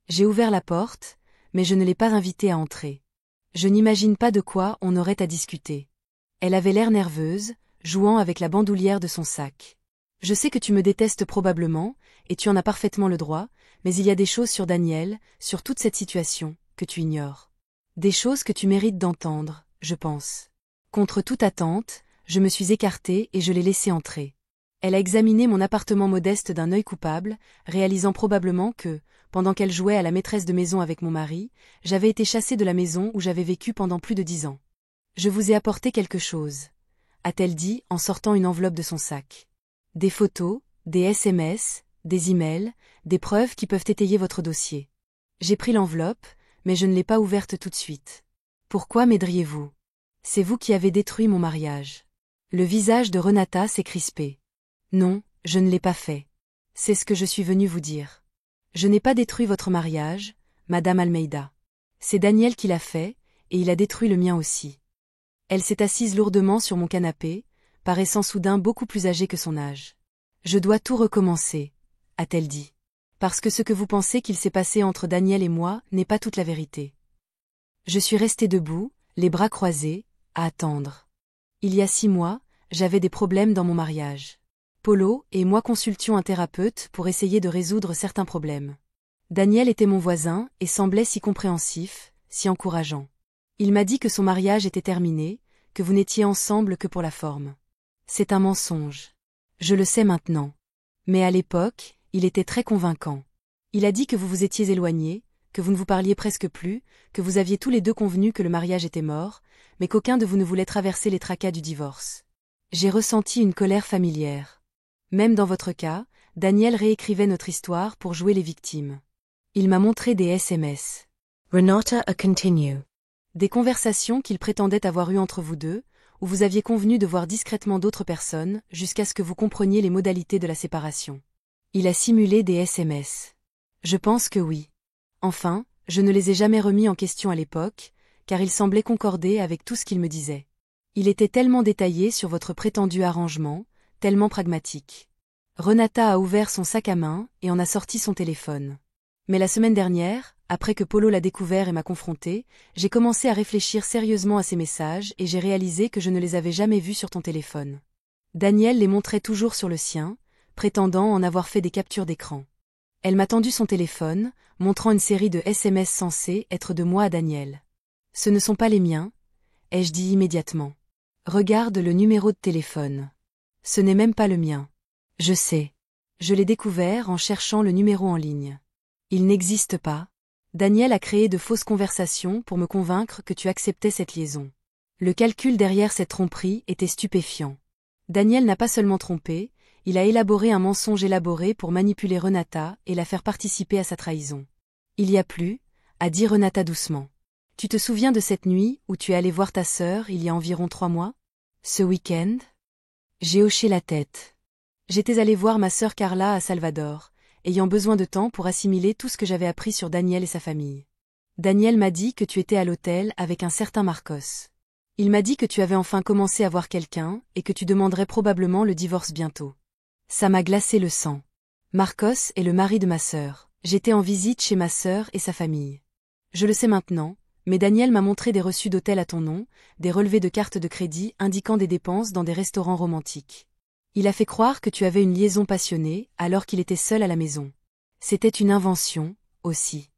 J'ai ouvert la porte, mais je ne l'ai pas invitée à entrer. Je n'imagine pas de quoi on aurait à discuter. Elle avait l'air nerveuse, jouant avec la bandoulière de son sac. Je sais que tu me détestes probablement, et tu en as parfaitement le droit, mais il y a des choses sur Daniel, sur toute cette situation, que tu ignores. Des choses que tu mérites d'entendre, je pense. Contre toute attente, je me suis écartée et je l'ai laissée entrer. Elle a examiné mon appartement modeste d'un œil coupable, réalisant probablement que, pendant qu'elle jouait à la maîtresse de maison avec mon mari, j'avais été chassée de la maison où j'avais vécu pendant plus de 10 ans. Je vous ai apporté quelque chose, a-t-elle dit en sortant une enveloppe de son sac. Des photos, des SMS, des emails, des preuves qui peuvent étayer votre dossier. J'ai pris l'enveloppe, mais je ne l'ai pas ouverte tout de suite. Pourquoi m'aideriez-vous? C'est vous qui avez détruit mon mariage. Le visage de Renata s'est crispé. Non, je ne l'ai pas fait. C'est ce que je suis venue vous dire. Je n'ai pas détruit votre mariage, Madame Almeida. C'est Daniel qui l'a fait, et il a détruit le mien aussi. Elle s'est assise lourdement sur mon canapé, paraissant soudain beaucoup plus âgée que son âge. Je dois tout recommencer, a-t-elle dit. Parce que ce que vous pensez qu'il s'est passé entre Daniel et moi n'est pas toute la vérité. Je suis restée debout, les bras croisés, à attendre. Il y a 6 mois, j'avais des problèmes dans mon mariage. Polo et moi consultions un thérapeute pour essayer de résoudre certains problèmes. Daniel était mon voisin et semblait si compréhensif, si encourageant. Il m'a dit que son mariage était terminé, que vous n'étiez ensemble que pour la forme. C'est un mensonge. Je le sais maintenant. Mais à l'époque, il était très convaincant. Il a dit que vous vous étiez éloignés, que vous ne vous parliez presque plus, que vous aviez tous les deux convenu que le mariage était mort, mais qu'aucun de vous ne voulait traverser les tracas du divorce. J'ai ressenti une colère familière. Même dans votre cas, Daniel réécrivait notre histoire pour jouer les victimes. Il m'a montré des SMS. Renata a continue. Des conversations qu'il prétendait avoir eues entre vous deux, où vous aviez convenu de voir discrètement d'autres personnes, jusqu'à ce que vous compreniez les modalités de la séparation. Il a simulé des SMS. Je pense que oui. Enfin, je ne les ai jamais remis en question à l'époque, car il semblait concorder avec tout ce qu'il me disait. Il était tellement détaillé sur votre prétendu arrangement, tellement pragmatique. Renata a ouvert son sac à main et en a sorti son téléphone. Mais la semaine dernière, après que Polo l'a découvert et m'a confronté, j'ai commencé à réfléchir sérieusement à ces messages et j'ai réalisé que je ne les avais jamais vus sur ton téléphone. Daniel les montrait toujours sur le sien, prétendant en avoir fait des captures d'écran. Elle m'a tendu son téléphone, montrant une série de SMS censés être de moi à Daniel. Ce ne sont pas les miens, ai-je dit immédiatement. Regarde le numéro de téléphone. Ce n'est même pas le mien. Je sais. Je l'ai découvert en cherchant le numéro en ligne. Il n'existe pas. Daniel a créé de fausses conversations pour me convaincre que tu acceptais cette liaison. Le calcul derrière cette tromperie était stupéfiant. Daniel n'a pas seulement trompé, il a élaboré un mensonge élaboré pour manipuler Renata et la faire participer à sa trahison. Il y a plus, a dit Renata doucement. Tu te souviens de cette nuit où tu es allé voir ta sœur il y a environ 3 mois? Ce week-end? J'ai hoché la tête. J'étais allé voir ma sœur Carla à Salvador, ayant besoin de temps pour assimiler tout ce que j'avais appris sur Daniel et sa famille. Daniel m'a dit que tu étais à l'hôtel avec un certain Marcos. Il m'a dit que tu avais enfin commencé à voir quelqu'un et que tu demanderais probablement le divorce bientôt. Ça m'a glacé le sang. Marcos est le mari de ma sœur. J'étais en visite chez ma sœur et sa famille. Je le sais maintenant, mais Daniel m'a montré des reçus d'hôtel à ton nom, des relevés de cartes de crédit indiquant des dépenses dans des restaurants romantiques. Il a fait croire que tu avais une liaison passionnée alors qu'il était seul à la maison. C'était une invention, aussi.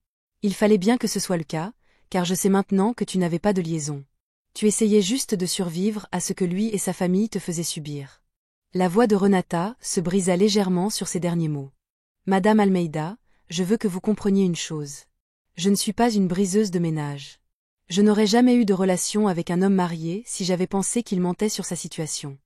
Il fallait bien que ce soit le cas, car je sais maintenant que tu n'avais pas de liaison. Tu essayais juste de survivre à ce que lui et sa famille te faisaient subir. La voix de Renata se brisa légèrement sur ces derniers mots. Madame Almeida, je veux que vous compreniez une chose. Je ne suis pas une briseuse de ménage. Je n'aurais jamais eu de relation avec un homme marié si j'avais pensé qu'il mentait sur sa situation.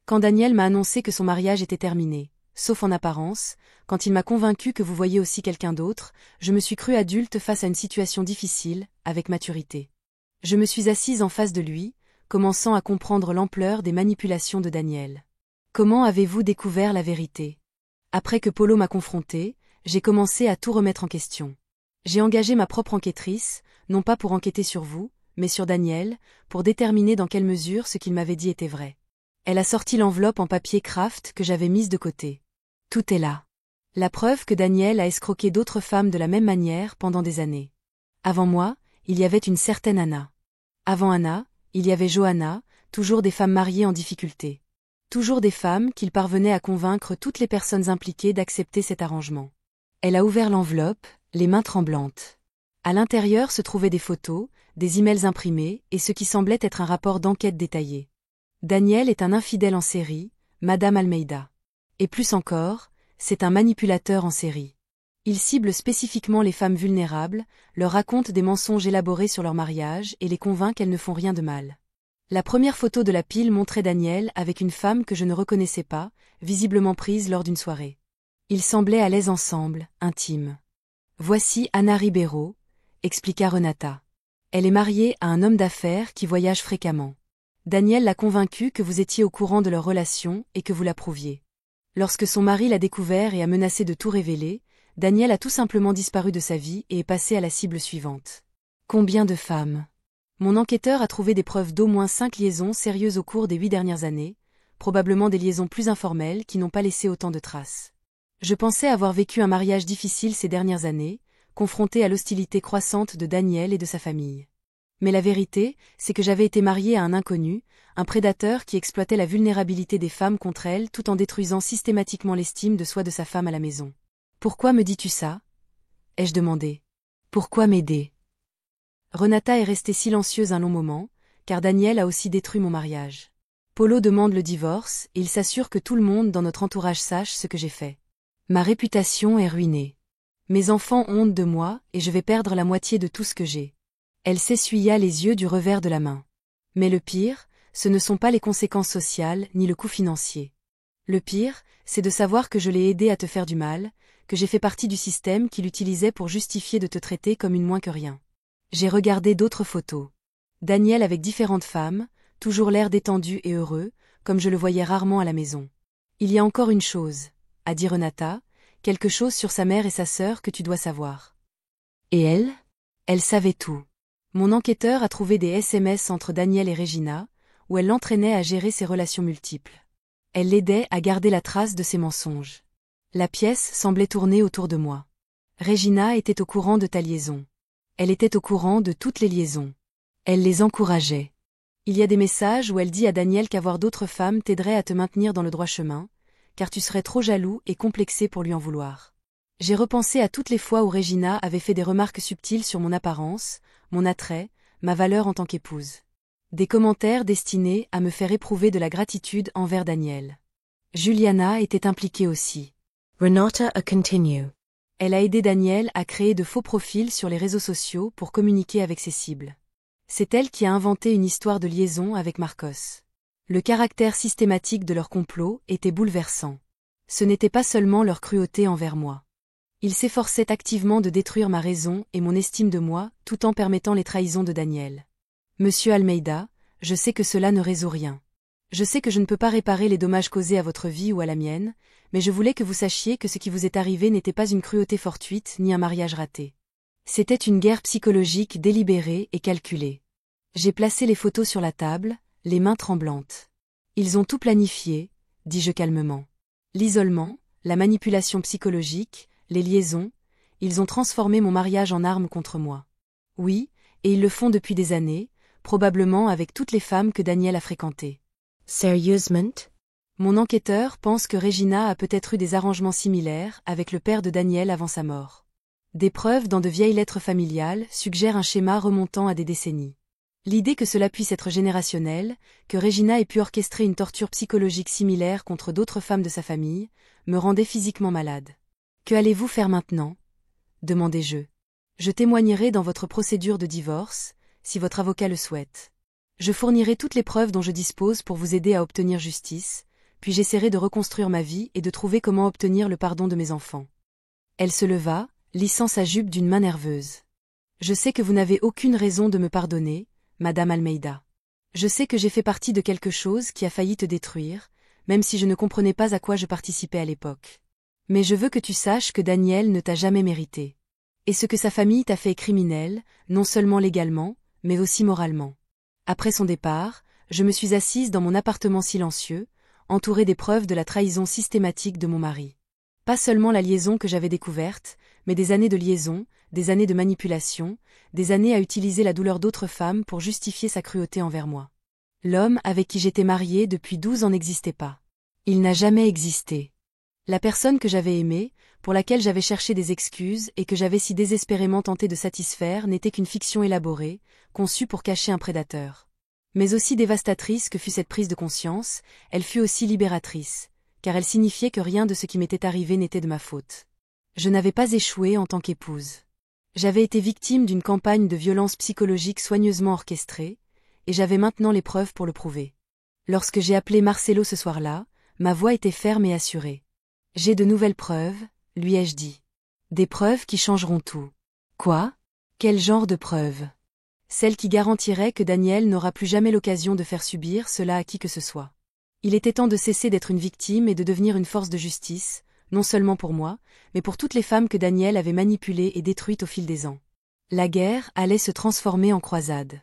Quand Daniel m'a annoncé que son mariage était terminé, sauf en apparence, quand il m'a convaincu que vous voyiez aussi quelqu'un d'autre, je me suis crue adulte face à une situation difficile, avec maturité. Je me suis assise en face de lui, commençant à comprendre l'ampleur des manipulations de Daniel. Comment avez-vous découvert la vérité? Après que Polo m'a confrontée, j'ai commencé à tout remettre en question. J'ai engagé ma propre enquêtrice, non pas pour enquêter sur vous, mais sur Daniel, pour déterminer dans quelle mesure ce qu'il m'avait dit était vrai. Elle a sorti l'enveloppe en papier craft que j'avais mise de côté. Tout est là. La preuve que Daniel a escroqué d'autres femmes de la même manière pendant des années. Avant moi, il y avait une certaine Anna. Avant Anna, il y avait Johanna, toujours des femmes mariées en difficulté. Toujours des femmes qu'il parvenait à convaincre toutes les personnes impliquées d'accepter cet arrangement. Elle a ouvert l'enveloppe, les mains tremblantes. À l'intérieur se trouvaient des photos, des emails imprimés et ce qui semblait être un rapport d'enquête détaillé. Daniel est un infidèle en série, Madame Almeida. Et plus encore, c'est un manipulateur en série. Il cible spécifiquement les femmes vulnérables, leur raconte des mensonges élaborés sur leur mariage et les convainc qu'elles ne font rien de mal. La première photo de la pile montrait Daniel avec une femme que je ne reconnaissais pas, visiblement prise lors d'une soirée. Ils semblaient à l'aise ensemble, intimes. Voici Anna Ribeiro, expliqua Renata. Elle est mariée à un homme d'affaires qui voyage fréquemment. Daniel l'a convaincue que vous étiez au courant de leur relation et que vous l'approuviez. Lorsque son mari l'a découvert et a menacé de tout révéler, Daniel a tout simplement disparu de sa vie et est passé à la cible suivante. Combien de femmes? Mon enquêteur a trouvé des preuves d'au moins 5 liaisons sérieuses au cours des 8 dernières années, probablement des liaisons plus informelles qui n'ont pas laissé autant de traces. Je pensais avoir vécu un mariage difficile ces dernières années, confronté à l'hostilité croissante de Daniel et de sa famille. Mais la vérité, c'est que j'avais été mariée à un inconnu, un prédateur qui exploitait la vulnérabilité des femmes contre elles tout en détruisant systématiquement l'estime de soi de sa femme à la maison. Pourquoi me dis-tu ça? Ai-je demandé. Pourquoi m'aider? Renata est restée silencieuse un long moment, car Daniel a aussi détruit mon mariage. Polo demande le divorce et il s'assure que tout le monde dans notre entourage sache ce que j'ai fait. Ma réputation est ruinée. Mes enfants ont honte de moi et je vais perdre la moitié de tout ce que j'ai. Elle s'essuya les yeux du revers de la main. Mais le pire, ce ne sont pas les conséquences sociales ni le coût financier. Le pire, c'est de savoir que je l'ai aidé à te faire du mal, que j'ai fait partie du système qu'il utilisait pour justifier de te traiter comme une moins que rien. J'ai regardé d'autres photos. Daniel avec différentes femmes, toujours l'air détendu et heureux, comme je le voyais rarement à la maison. Il y a encore une chose, a dit Renata, quelque chose sur sa mère et sa sœur que tu dois savoir. Et elle? Elle savait tout. Mon enquêteur a trouvé des SMS entre Daniel et Regina, où elle l'entraînait à gérer ses relations multiples. Elle l'aidait à garder la trace de ses mensonges. La pièce semblait tourner autour de moi. Regina était au courant de ta liaison. Elle était au courant de toutes les liaisons. Elle les encourageait. Il y a des messages où elle dit à Daniel qu'avoir d'autres femmes t'aiderait à te maintenir dans le droit chemin, car tu serais trop jaloux et complexé pour lui en vouloir. J'ai repensé à toutes les fois où Regina avait fait des remarques subtiles sur mon apparence, mon attrait, ma valeur en tant qu'épouse. Des commentaires destinés à me faire éprouver de la gratitude envers Daniel. Juliana était impliquée aussi. Renata a continue. Elle a aidé Daniel à créer de faux profils sur les réseaux sociaux pour communiquer avec ses cibles. C'est elle qui a inventé une histoire de liaison avec Marcos. Le caractère systématique de leur complot était bouleversant. Ce n'était pas seulement leur cruauté envers moi. Ils s'efforçaient activement de détruire ma raison et mon estime de moi, tout en permettant les trahisons de Daniel. Monsieur Almeida, je sais que cela ne résout rien. Je sais que je ne peux pas réparer les dommages causés à votre vie ou à la mienne, mais je voulais que vous sachiez que ce qui vous est arrivé n'était pas une cruauté fortuite ni un mariage raté. C'était une guerre psychologique délibérée et calculée. J'ai placé les photos sur la table, les mains tremblantes. Ils ont tout planifié, dis-je calmement. L'isolement, la manipulation psychologique, les liaisons, ils ont transformé mon mariage en arme contre moi. Oui, et ils le font depuis des années, probablement avec toutes les femmes que Daniel a fréquentées. Sérieusement? Mon enquêteur pense que Regina a peut-être eu des arrangements similaires avec le père de Daniel avant sa mort. Des preuves dans de vieilles lettres familiales suggèrent un schéma remontant à des décennies. L'idée que cela puisse être générationnel, que Regina ait pu orchestrer une torture psychologique similaire contre d'autres femmes de sa famille, me rendait physiquement malade. Que allez-vous faire maintenant? Demandai-je. Je témoignerai dans votre procédure de divorce, si votre avocat le souhaite. Je fournirai toutes les preuves dont je dispose pour vous aider à obtenir justice, puis j'essaierai de reconstruire ma vie et de trouver comment obtenir le pardon de mes enfants. Elle se leva, lissant sa jupe d'une main nerveuse. Je sais que vous n'avez aucune raison de me pardonner, Madame Almeida. Je sais que j'ai fait partie de quelque chose qui a failli te détruire, même si je ne comprenais pas à quoi je participais à l'époque. Mais je veux que tu saches que Daniel ne t'a jamais mérité. Et ce que sa famille t'a fait est criminel, non seulement légalement, mais aussi moralement. Après son départ, je me suis assise dans mon appartement silencieux, entourée des preuves de la trahison systématique de mon mari. Pas seulement la liaison que j'avais découverte, mais des années de liaison, des années de manipulation, des années à utiliser la douleur d'autres femmes pour justifier sa cruauté envers moi. L'homme avec qui j'étais mariée depuis 12 ans n'existait pas. Il n'a jamais existé. La personne que j'avais aimée, pour laquelle j'avais cherché des excuses et que j'avais si désespérément tenté de satisfaire n'était qu'une fiction élaborée, conçue pour cacher un prédateur. Mais aussi dévastatrice que fut cette prise de conscience, elle fut aussi libératrice, car elle signifiait que rien de ce qui m'était arrivé n'était de ma faute. Je n'avais pas échoué en tant qu'épouse. J'avais été victime d'une campagne de violence psychologique soigneusement orchestrée, et j'avais maintenant les preuves pour le prouver. Lorsque j'ai appelé Marcelo ce soir-là, ma voix était ferme et assurée. J'ai de nouvelles preuves, lui ai-je dit. Des preuves qui changeront tout. Quoi? Quel genre de preuves? Celles qui garantiraient que Daniel n'aura plus jamais l'occasion de faire subir cela à qui que ce soit. Il était temps de cesser d'être une victime et de devenir une force de justice, non seulement pour moi, mais pour toutes les femmes que Daniel avait manipulées et détruites au fil des ans. La guerre allait se transformer en croisade.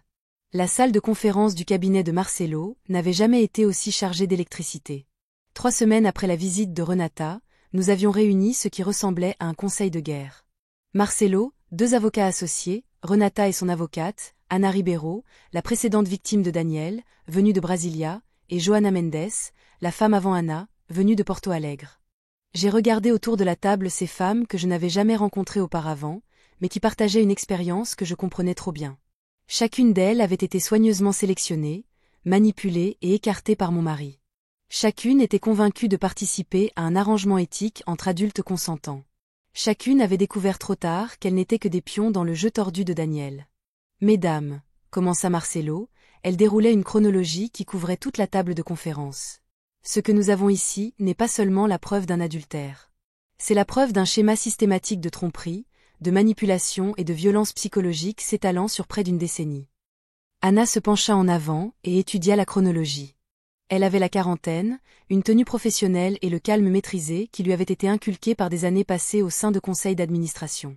La salle de conférence du cabinet de Marcelo n'avait jamais été aussi chargée d'électricité. 3 semaines après la visite de Renata, nous avions réuni ce qui ressemblait à un conseil de guerre. Marcelo, 2 avocats associés, Renata et son avocate, Ana Ribeiro, la précédente victime de Daniel, venue de Brasilia, et Joana Mendes, la femme avant Anna, venue de Porto Alegre. J'ai regardé autour de la table ces femmes que je n'avais jamais rencontrées auparavant, mais qui partageaient une expérience que je comprenais trop bien. Chacune d'elles avait été soigneusement sélectionnée, manipulée et écartée par mon mari. Chacune était convaincue de participer à un arrangement éthique entre adultes consentants. Chacune avait découvert trop tard qu'elles n'étaient que des pions dans le jeu tordu de Daniel. Mesdames, commença Marcelo, elle déroulait une chronologie qui couvrait toute la table de conférence. Ce que nous avons ici n'est pas seulement la preuve d'un adultère. C'est la preuve d'un schéma systématique de tromperie, de manipulation et de violence psychologique s'étalant sur près d'une décennie. Anna se pencha en avant et étudia la chronologie. Elle avait la quarantaine, une tenue professionnelle et le calme maîtrisé qui lui avait été inculqué par des années passées au sein de conseils d'administration.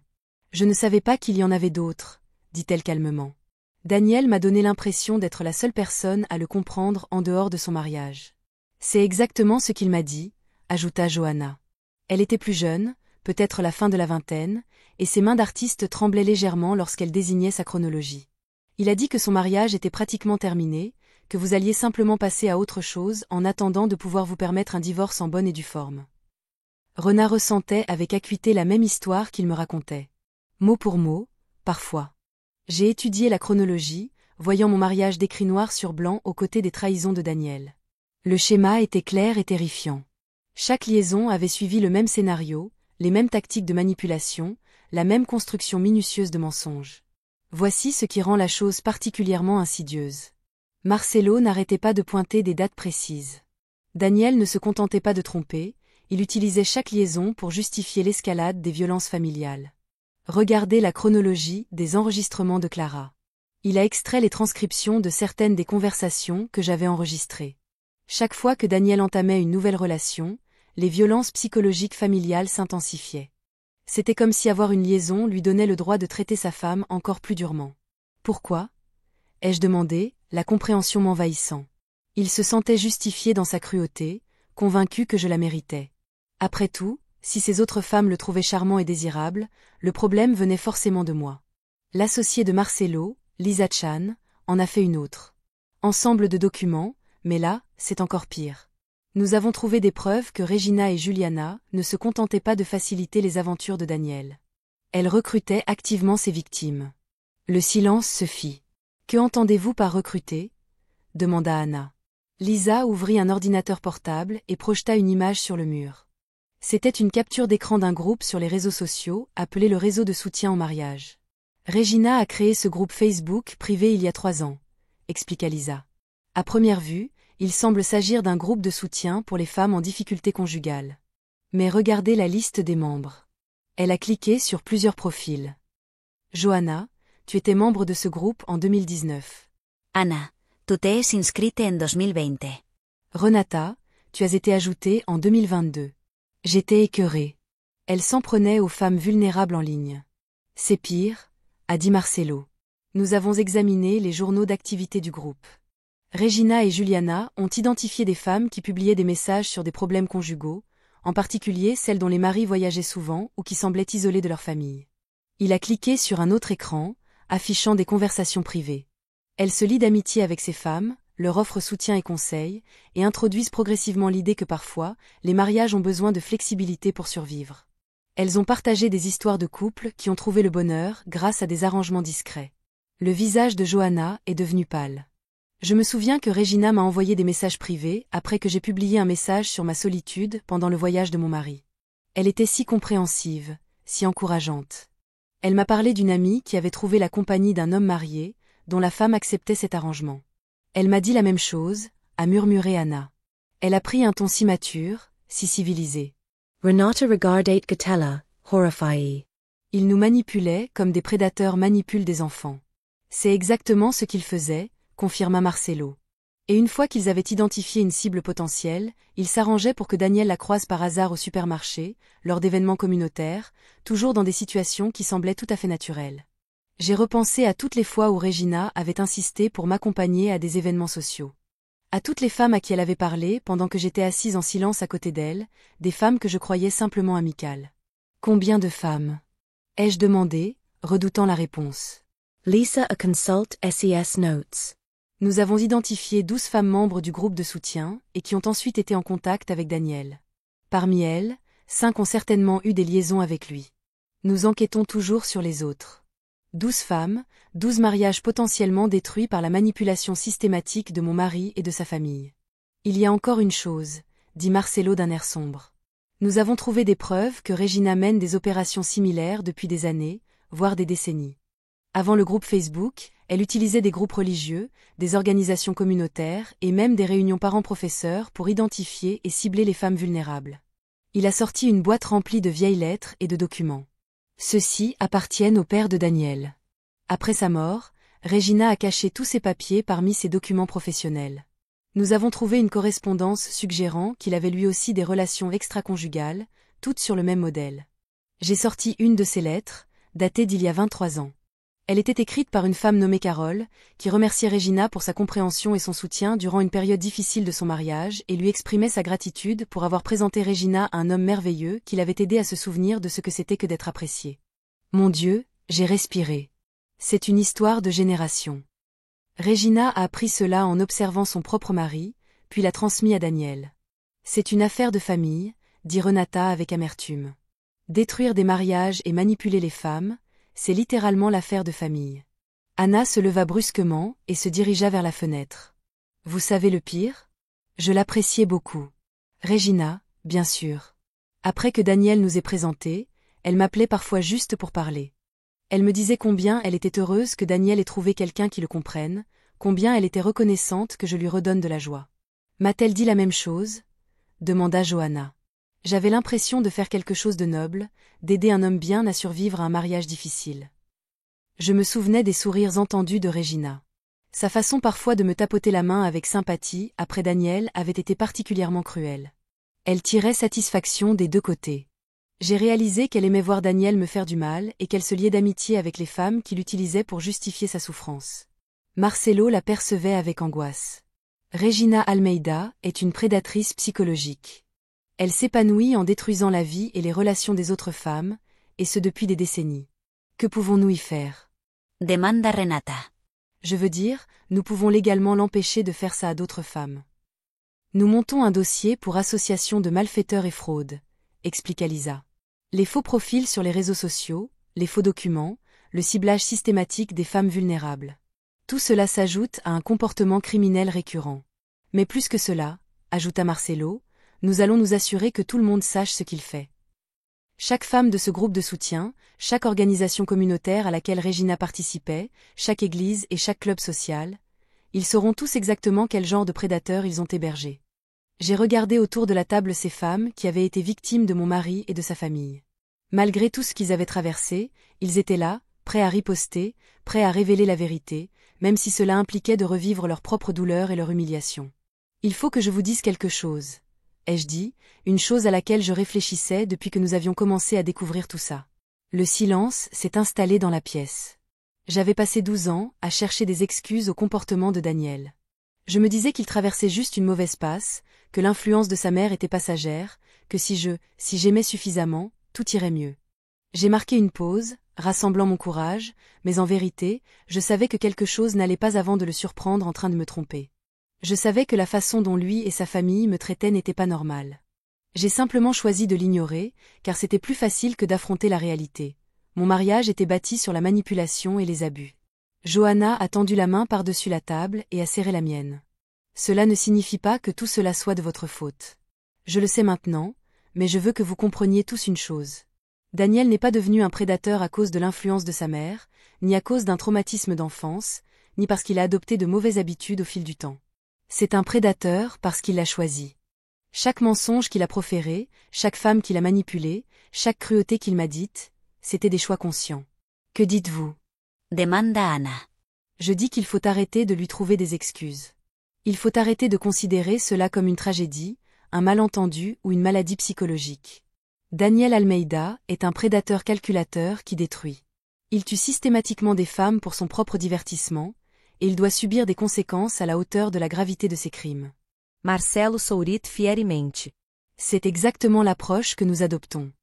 Je ne savais pas qu'il y en avait d'autres, dit-elle calmement. Daniel m'a donné l'impression d'être la seule personne à le comprendre en dehors de son mariage. C'est exactement ce qu'il m'a dit, ajouta Johanna. Elle était plus jeune, peut-être la fin de la vingtaine, et ses mains d'artiste tremblaient légèrement lorsqu'elle désignait sa chronologie. Il a dit que son mariage était pratiquement terminé, que vous alliez simplement passer à autre chose en attendant de pouvoir vous permettre un divorce en bonne et due forme. Renat ressentait avec acuité la même histoire qu'il me racontait. Mot pour mot, parfois. J'ai étudié la chronologie, voyant mon mariage décrit noir sur blanc aux côtés des trahisons de Daniel. Le schéma était clair et terrifiant. Chaque liaison avait suivi le même scénario, les mêmes tactiques de manipulation, la même construction minutieuse de mensonges. Voici ce qui rend la chose particulièrement insidieuse. Marcelo n'arrêtait pas de pointer des dates précises. Daniel ne se contentait pas de tromper, il utilisait chaque liaison pour justifier l'escalade des violences familiales. Regardez la chronologie des enregistrements de Clara. Il a extrait les transcriptions de certaines des conversations que j'avais enregistrées. Chaque fois que Daniel entamait une nouvelle relation, les violences psychologiques familiales s'intensifiaient. C'était comme si avoir une liaison lui donnait le droit de traiter sa femme encore plus durement. Pourquoi? Ai-je demandé, la compréhension m'envahissant. Il se sentait justifié dans sa cruauté, convaincu que je la méritais. Après tout, si ces autres femmes le trouvaient charmant et désirable, le problème venait forcément de moi. L'associée de Marcelo, Lisa Chan, en a fait une autre. Ensemble de documents, mais là, c'est encore pire. Nous avons trouvé des preuves que Regina et Juliana ne se contentaient pas de faciliter les aventures de Daniel. Elles recrutaient activement ses victimes. Le silence se fit. « Que entendez-vous par recruter » demanda Anna. Lisa ouvrit un ordinateur portable et projeta une image sur le mur. C'était une capture d'écran d'un groupe sur les réseaux sociaux, appelé le réseau de soutien au mariage. Regina a créé ce groupe Facebook privé il y a 3 ans, expliqua Lisa. À première vue, il semble s'agir d'un groupe de soutien pour les femmes en difficulté conjugale. Mais regardez la liste des membres. Elle a cliqué sur plusieurs profils. Johanna, tu étais membre de ce groupe en 2019. Ana, tu te es inscrite en 2020. Renata, tu as été ajoutée en 2022. J'étais écœurée. Elle s'en prenait aux femmes vulnérables en ligne. C'est pire, a dit Marcelo. Nous avons examiné les journaux d'activité du groupe. Regina et Juliana ont identifié des femmes qui publiaient des messages sur des problèmes conjugaux, en particulier celles dont les maris voyageaient souvent ou qui semblaient isolés de leur famille. Il a cliqué sur un autre écran, affichant des conversations privées. Elles se lient d'amitié avec ces femmes, leur offrent soutien et conseils, et introduisent progressivement l'idée que parfois, les mariages ont besoin de flexibilité pour survivre. Elles ont partagé des histoires de couples qui ont trouvé le bonheur grâce à des arrangements discrets. Le visage de Johanna est devenu pâle. Je me souviens que Regina m'a envoyé des messages privés après que j'ai publié un message sur ma solitude pendant le voyage de mon mari. Elle était si compréhensive, si encourageante. Elle m'a parlé d'une amie qui avait trouvé la compagnie d'un homme marié, dont la femme acceptait cet arrangement. Elle m'a dit la même chose, a murmuré Anna. Elle a pris un ton si mature, si civilisé. Renata regardait Gatella, horrifiée. Il nous manipulait comme des prédateurs manipulent des enfants. C'est exactement ce qu'il faisait, confirma Marcelo. Et une fois qu'ils avaient identifié une cible potentielle, ils s'arrangeaient pour que Daniel la croise par hasard au supermarché, lors d'événements communautaires, toujours dans des situations qui semblaient tout à fait naturelles. J'ai repensé à toutes les fois où Regina avait insisté pour m'accompagner à des événements sociaux. À toutes les femmes à qui elle avait parlé pendant que j'étais assise en silence à côté d'elle, des femmes que je croyais simplement amicales. Combien de femmes ? Ai-je demandé, redoutant la réponse. Lisa a consult SES notes. Nous avons identifié 12 femmes membres du groupe de soutien et qui ont ensuite été en contact avec Daniel. Parmi elles, 5 ont certainement eu des liaisons avec lui. Nous enquêtons toujours sur les autres. 12 femmes, 12 mariages potentiellement détruits par la manipulation systématique de mon mari et de sa famille. Il y a encore une chose, dit Marcelo d'un air sombre. Nous avons trouvé des preuves que Regina mène des opérations similaires depuis des années, voire des décennies. Avant le groupe Facebook, elle utilisait des groupes religieux, des organisations communautaires et même des réunions parents-professeurs pour identifier et cibler les femmes vulnérables. Il a sorti une boîte remplie de vieilles lettres et de documents. Ceux-ci appartiennent au père de Daniel. Après sa mort, Regina a caché tous ses papiers parmi ses documents professionnels. Nous avons trouvé une correspondance suggérant qu'il avait lui aussi des relations extra-conjugales, toutes sur le même modèle. J'ai sorti une de ces lettres, datée d'il y a 23 ans. Elle était écrite par une femme nommée Carole, qui remerciait Regina pour sa compréhension et son soutien durant une période difficile de son mariage et lui exprimait sa gratitude pour avoir présenté Regina à un homme merveilleux qui l'avait aidé à se souvenir de ce que c'était que d'être apprécié. Mon Dieu, j'ai respiré. C'est une histoire de génération. Regina a appris cela en observant son propre mari, puis l'a transmis à Daniel. C'est une affaire de famille, dit Renata avec amertume. Détruire des mariages et manipuler les femmes, c'est littéralement l'affaire de famille. Anna se leva brusquement et se dirigea vers la fenêtre. Vous savez le pire ? Je l'appréciais beaucoup. Regina, bien sûr. Après que Daniel nous ait présentés, elle m'appelait parfois juste pour parler. Elle me disait combien elle était heureuse que Daniel ait trouvé quelqu'un qui le comprenne, combien elle était reconnaissante que je lui redonne de la joie. M'a-t-elle dit la même chose ? Demanda Johanna. J'avais l'impression de faire quelque chose de noble, d'aider un homme bien à survivre à un mariage difficile. Je me souvenais des sourires entendus de Regina. Sa façon parfois de me tapoter la main avec sympathie après Daniel avait été particulièrement cruelle. Elle tirait satisfaction des deux côtés. J'ai réalisé qu'elle aimait voir Daniel me faire du mal et qu'elle se liait d'amitié avec les femmes qui l'utilisaient pour justifier sa souffrance. Marcelo la percevait avec angoisse. Regina Almeida est une prédatrice psychologique. Elle s'épanouit en détruisant la vie et les relations des autres femmes, et ce depuis des décennies. Que pouvons-nous y faire ? Demanda Renata. Je veux dire, nous pouvons légalement l'empêcher de faire ça à d'autres femmes. Nous montons un dossier pour association de malfaiteurs et fraude, expliqua Lisa. Les faux profils sur les réseaux sociaux, les faux documents, le ciblage systématique des femmes vulnérables. Tout cela s'ajoute à un comportement criminel récurrent. Mais plus que cela, ajouta Marcelo, nous allons nous assurer que tout le monde sache ce qu'il fait. Chaque femme de ce groupe de soutien, chaque organisation communautaire à laquelle Regina participait, chaque église et chaque club social, ils sauront tous exactement quel genre de prédateurs ils ont hébergé. J'ai regardé autour de la table ces femmes qui avaient été victimes de mon mari et de sa famille. Malgré tout ce qu'ils avaient traversé, ils étaient là, prêts à riposter, prêts à révéler la vérité, même si cela impliquait de revivre leur propre douleur et leur humiliation. Il faut que je vous dise quelque chose. Ai-je dit, une chose à laquelle je réfléchissais depuis que nous avions commencé à découvrir tout ça. Le silence s'est installé dans la pièce. J'avais passé 12 ans à chercher des excuses au comportement de Daniel. Je me disais qu'il traversait juste une mauvaise passe, que l'influence de sa mère était passagère, que si j'aimais suffisamment, tout irait mieux. J'ai marqué une pause, rassemblant mon courage, mais en vérité, je savais que quelque chose n'allait pas avant de le surprendre en train de me tromper. Je savais que la façon dont lui et sa famille me traitaient n'était pas normale. J'ai simplement choisi de l'ignorer, car c'était plus facile que d'affronter la réalité. Mon mariage était bâti sur la manipulation et les abus. Johanna a tendu la main par-dessus la table et a serré la mienne. Cela ne signifie pas que tout cela soit de votre faute. Je le sais maintenant, mais je veux que vous compreniez tous une chose. Daniel n'est pas devenu un prédateur à cause de l'influence de sa mère, ni à cause d'un traumatisme d'enfance, ni parce qu'il a adopté de mauvaises habitudes au fil du temps. C'est un prédateur parce qu'il l'a choisi. Chaque mensonge qu'il a proféré, chaque femme qu'il a manipulée, chaque cruauté qu'il m'a dite, c'était des choix conscients. Que dites-vous? Demanda Ana. Je dis qu'il faut arrêter de lui trouver des excuses. Il faut arrêter de considérer cela comme une tragédie, un malentendu ou une maladie psychologique. Daniel Almeida est un prédateur calculateur qui détruit. Il tue systématiquement des femmes pour son propre divertissement, et il doit subir des conséquences à la hauteur de la gravité de ses crimes. Marcelo sourit fieramente. C'est exactement l'approche que nous adoptons.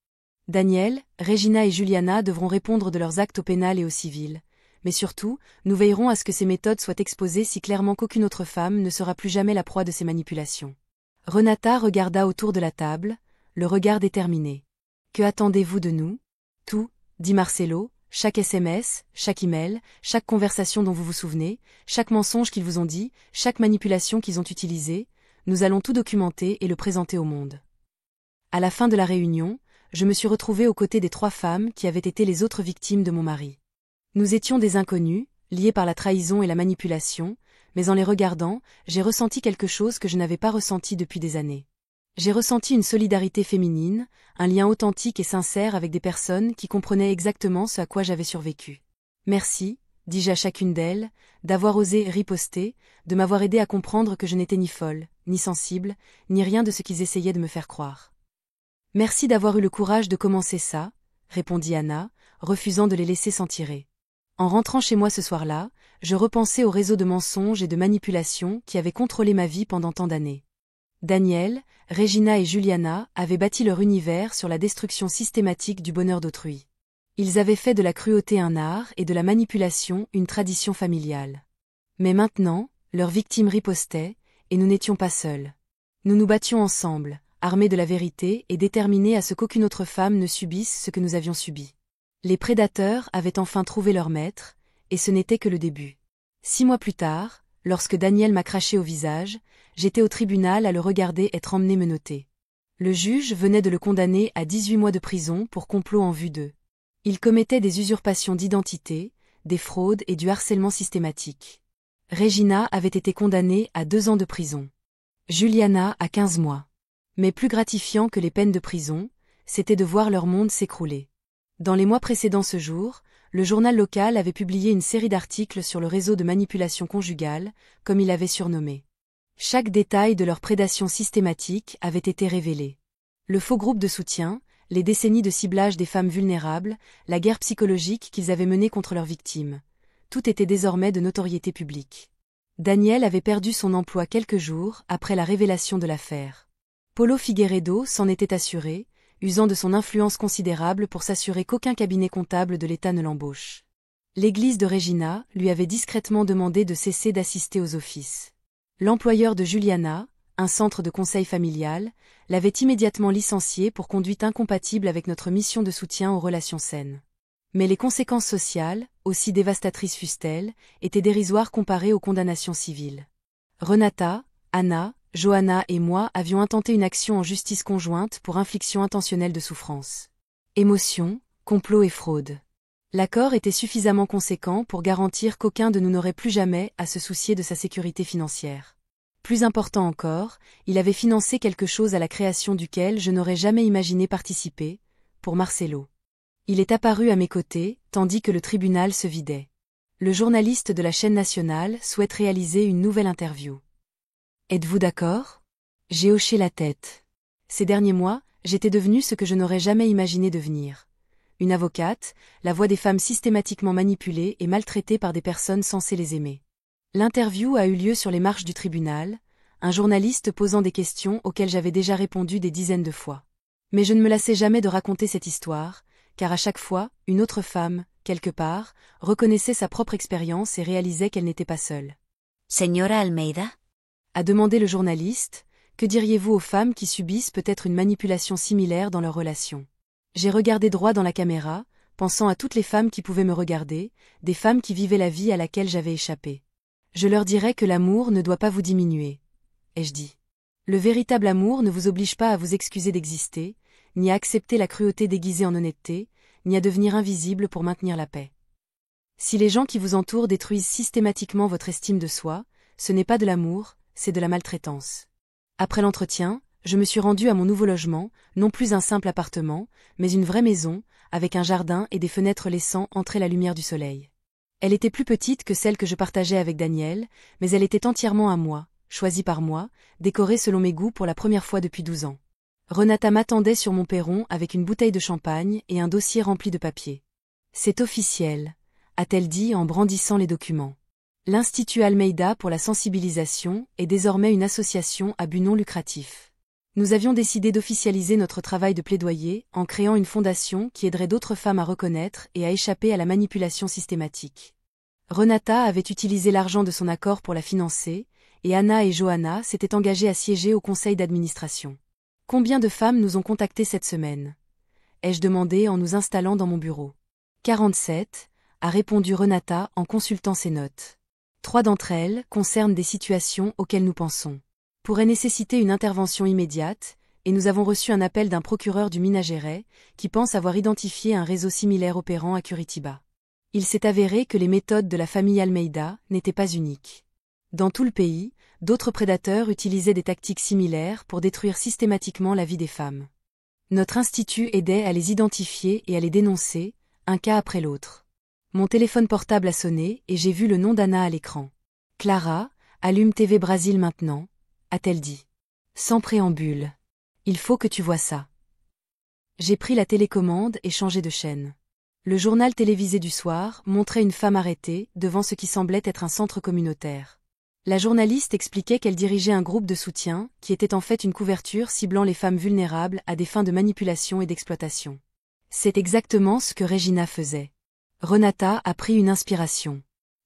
Daniel, Regina et Juliana devront répondre de leurs actes au pénal et au civil, mais surtout, nous veillerons à ce que ces méthodes soient exposées si clairement qu'aucune autre femme ne sera plus jamais la proie de ces manipulations. Renata regarda autour de la table, le regard déterminé. Que attendez-vous de nous? Tout, dit Marcelo, chaque SMS, chaque email, chaque conversation dont vous vous souvenez, chaque mensonge qu'ils vous ont dit, chaque manipulation qu'ils ont utilisée, nous allons tout documenter et le présenter au monde. À la fin de la réunion, je me suis retrouvée aux côtés des 3 femmes qui avaient été les autres victimes de mon mari. Nous étions des inconnus, liés par la trahison et la manipulation, mais en les regardant, j'ai ressenti quelque chose que je n'avais pas ressenti depuis des années. J'ai ressenti une solidarité féminine, un lien authentique et sincère avec des personnes qui comprenaient exactement ce à quoi j'avais survécu. Merci, dis-je à chacune d'elles, d'avoir osé riposter, de m'avoir aidé à comprendre que je n'étais ni folle, ni sensible, ni rien de ce qu'ils essayaient de me faire croire. Merci d'avoir eu le courage de commencer ça, répondit Anna, refusant de les laisser s'en tirer. En rentrant chez moi ce soir-là, je repensais au réseau de mensonges et de manipulations qui avaient contrôlé ma vie pendant tant d'années. Daniel, Regina et Juliana avaient bâti leur univers sur la destruction systématique du bonheur d'autrui. Ils avaient fait de la cruauté un art et de la manipulation une tradition familiale. Mais maintenant, leurs victimes ripostaient, et nous n'étions pas seuls. Nous nous battions ensemble, armés de la vérité et déterminés à ce qu'aucune autre femme ne subisse ce que nous avions subi. Les prédateurs avaient enfin trouvé leur maître, et ce n'était que le début. 6 mois plus tard, lorsque Daniel m'a craché au visage, j'étais au tribunal à le regarder être emmené menotté. Le juge venait de le condamner à 18 mois de prison pour complot en vue d'eux. Il commettait des usurpations d'identité, des fraudes et du harcèlement systématique. Regina avait été condamnée à 2 ans de prison. Juliana à 15 mois. Mais plus gratifiant que les peines de prison, c'était de voir leur monde s'écrouler. Dans les mois précédant ce jour, le journal local avait publié une série d'articles sur le réseau de manipulation conjugale, comme il l'avait surnommé. Chaque détail de leur prédation systématique avait été révélé. Le faux groupe de soutien, les décennies de ciblage des femmes vulnérables, la guerre psychologique qu'ils avaient menée contre leurs victimes. Tout était désormais de notoriété publique. Daniel avait perdu son emploi quelques jours après la révélation de l'affaire. Paulo Figueiredo s'en était assuré, usant de son influence considérable pour s'assurer qu'aucun cabinet comptable de l'État ne l'embauche. L'église de Regina lui avait discrètement demandé de cesser d'assister aux offices. L'employeur de Juliana, un centre de conseil familial, l'avait immédiatement licencié pour conduite incompatible avec notre mission de soutien aux relations saines. Mais les conséquences sociales, aussi dévastatrices fussent-elles, étaient dérisoires comparées aux condamnations civiles. Renata, Anna, Johanna et moi avions intenté une action en justice conjointe pour infliction intentionnelle de souffrance. Émotion, complot et fraude. L'accord était suffisamment conséquent pour garantir qu'aucun de nous n'aurait plus jamais à se soucier de sa sécurité financière. Plus important encore, il avait financé quelque chose à la création duquel je n'aurais jamais imaginé participer, pour Marcelo. Il est apparu à mes côtés, tandis que le tribunal se vidait. Le journaliste de la chaîne nationale souhaite réaliser une nouvelle interview. Êtes-vous d'accord? J'ai hoché la tête. Ces derniers mois, j'étais devenue ce que je n'aurais jamais imaginé devenir. Une avocate, la voix des femmes systématiquement manipulées et maltraitées par des personnes censées les aimer. L'interview a eu lieu sur les marches du tribunal, un journaliste posant des questions auxquelles j'avais déjà répondu des dizaines de fois. Mais je ne me lassais jamais de raconter cette histoire, car à chaque fois, une autre femme, quelque part, reconnaissait sa propre expérience et réalisait qu'elle n'était pas seule. Señora Almeida? A demandé le journaliste, que diriez-vous aux femmes qui subissent peut-être une manipulation similaire dans leurs relations? J'ai regardé droit dans la caméra, pensant à toutes les femmes qui pouvaient me regarder, des femmes qui vivaient la vie à laquelle j'avais échappé. Je leur dirais que l'amour ne doit pas vous diminuer. Ai-je dit. Le véritable amour ne vous oblige pas à vous excuser d'exister, ni à accepter la cruauté déguisée en honnêteté, ni à devenir invisible pour maintenir la paix. Si les gens qui vous entourent détruisent systématiquement votre estime de soi, ce n'est pas de l'amour, c'est de la maltraitance. Après l'entretien, je me suis rendue à mon nouveau logement, non plus un simple appartement, mais une vraie maison, avec un jardin et des fenêtres laissant entrer la lumière du soleil. Elle était plus petite que celle que je partageais avec Daniel, mais elle était entièrement à moi, choisie par moi, décorée selon mes goûts pour la première fois depuis 12 ans. Renata m'attendait sur mon perron avec une bouteille de champagne et un dossier rempli de papiers. « C'est officiel », a-t-elle dit en brandissant les documents. L'Institut Almeida pour la sensibilisation est désormais une association à but non lucratif. Nous avions décidé d'officialiser notre travail de plaidoyer en créant une fondation qui aiderait d'autres femmes à reconnaître et à échapper à la manipulation systématique. Renata avait utilisé l'argent de son accord pour la financer, et Anna et Johanna s'étaient engagées à siéger au conseil d'administration. Combien de femmes nous ont contactées cette semaine ? Ai-je demandé en nous installant dans mon bureau. 47, a répondu Renata en consultant ses notes. 3 d'entre elles concernent des situations auxquelles nous pensons pourraient nécessiter une intervention immédiate, et nous avons reçu un appel d'un procureur du Minas-Gerais qui pense avoir identifié un réseau similaire opérant à Curitiba. Il s'est avéré que les méthodes de la famille Almeida n'étaient pas uniques. Dans tout le pays, d'autres prédateurs utilisaient des tactiques similaires pour détruire systématiquement la vie des femmes. Notre institut aidait à les identifier et à les dénoncer, un cas après l'autre. Mon téléphone portable a sonné et j'ai vu le nom d'Anna à l'écran. « Clara, allume TV Brasil maintenant », a-t-elle dit. Sans préambule. « Il faut que tu vois ça. » J'ai pris la télécommande et changé de chaîne. Le journal télévisé du soir montrait une femme arrêtée devant ce qui semblait être un centre communautaire. La journaliste expliquait qu'elle dirigeait un groupe de soutien qui était en fait une couverture ciblant les femmes vulnérables à des fins de manipulation et d'exploitation. C'est exactement ce que Regina faisait. Renata a pris une inspiration.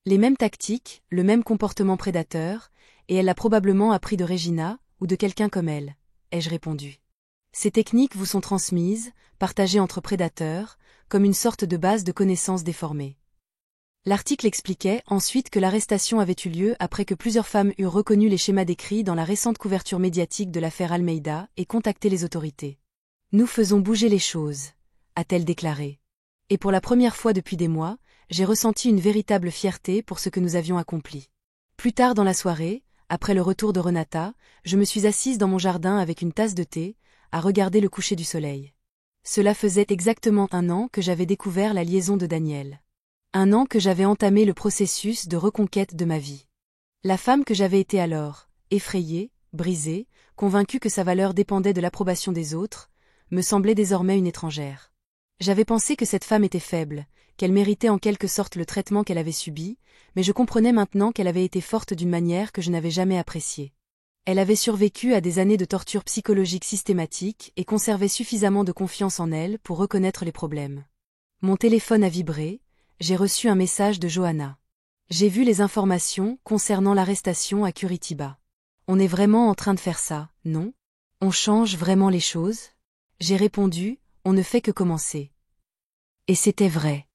Les mêmes tactiques, le même comportement prédateur, et elle l'a probablement appris de Regina, ou de quelqu'un comme elle, ai-je répondu. Ces techniques vous sont transmises, partagées entre prédateurs, comme une sorte de base de connaissances déformée. L'article expliquait ensuite que l'arrestation avait eu lieu après que plusieurs femmes eurent reconnu les schémas décrits dans la récente couverture médiatique de l'affaire Almeida et contacté les autorités. « Nous faisons bouger les choses », a-t-elle déclaré. Et pour la première fois depuis des mois, j'ai ressenti une véritable fierté pour ce que nous avions accompli. Plus tard dans la soirée, après le retour de Renata, je me suis assise dans mon jardin avec une tasse de thé, à regarder le coucher du soleil. Cela faisait exactement 1 an que j'avais découvert la liaison de Daniel. 1 an que j'avais entamé le processus de reconquête de ma vie. La femme que j'avais été alors, effrayée, brisée, convaincue que sa valeur dépendait de l'approbation des autres, me semblait désormais une étrangère. J'avais pensé que cette femme était faible, qu'elle méritait en quelque sorte le traitement qu'elle avait subi, mais je comprenais maintenant qu'elle avait été forte d'une manière que je n'avais jamais appréciée. Elle avait survécu à des années de torture psychologique systématique et conservait suffisamment de confiance en elle pour reconnaître les problèmes. Mon téléphone a vibré, j'ai reçu un message de Johanna. J'ai vu les informations concernant l'arrestation à Curitiba. On est vraiment en train de faire ça, non? On change vraiment les choses? J'ai répondu, on ne fait que commencer. Et c'était vrai.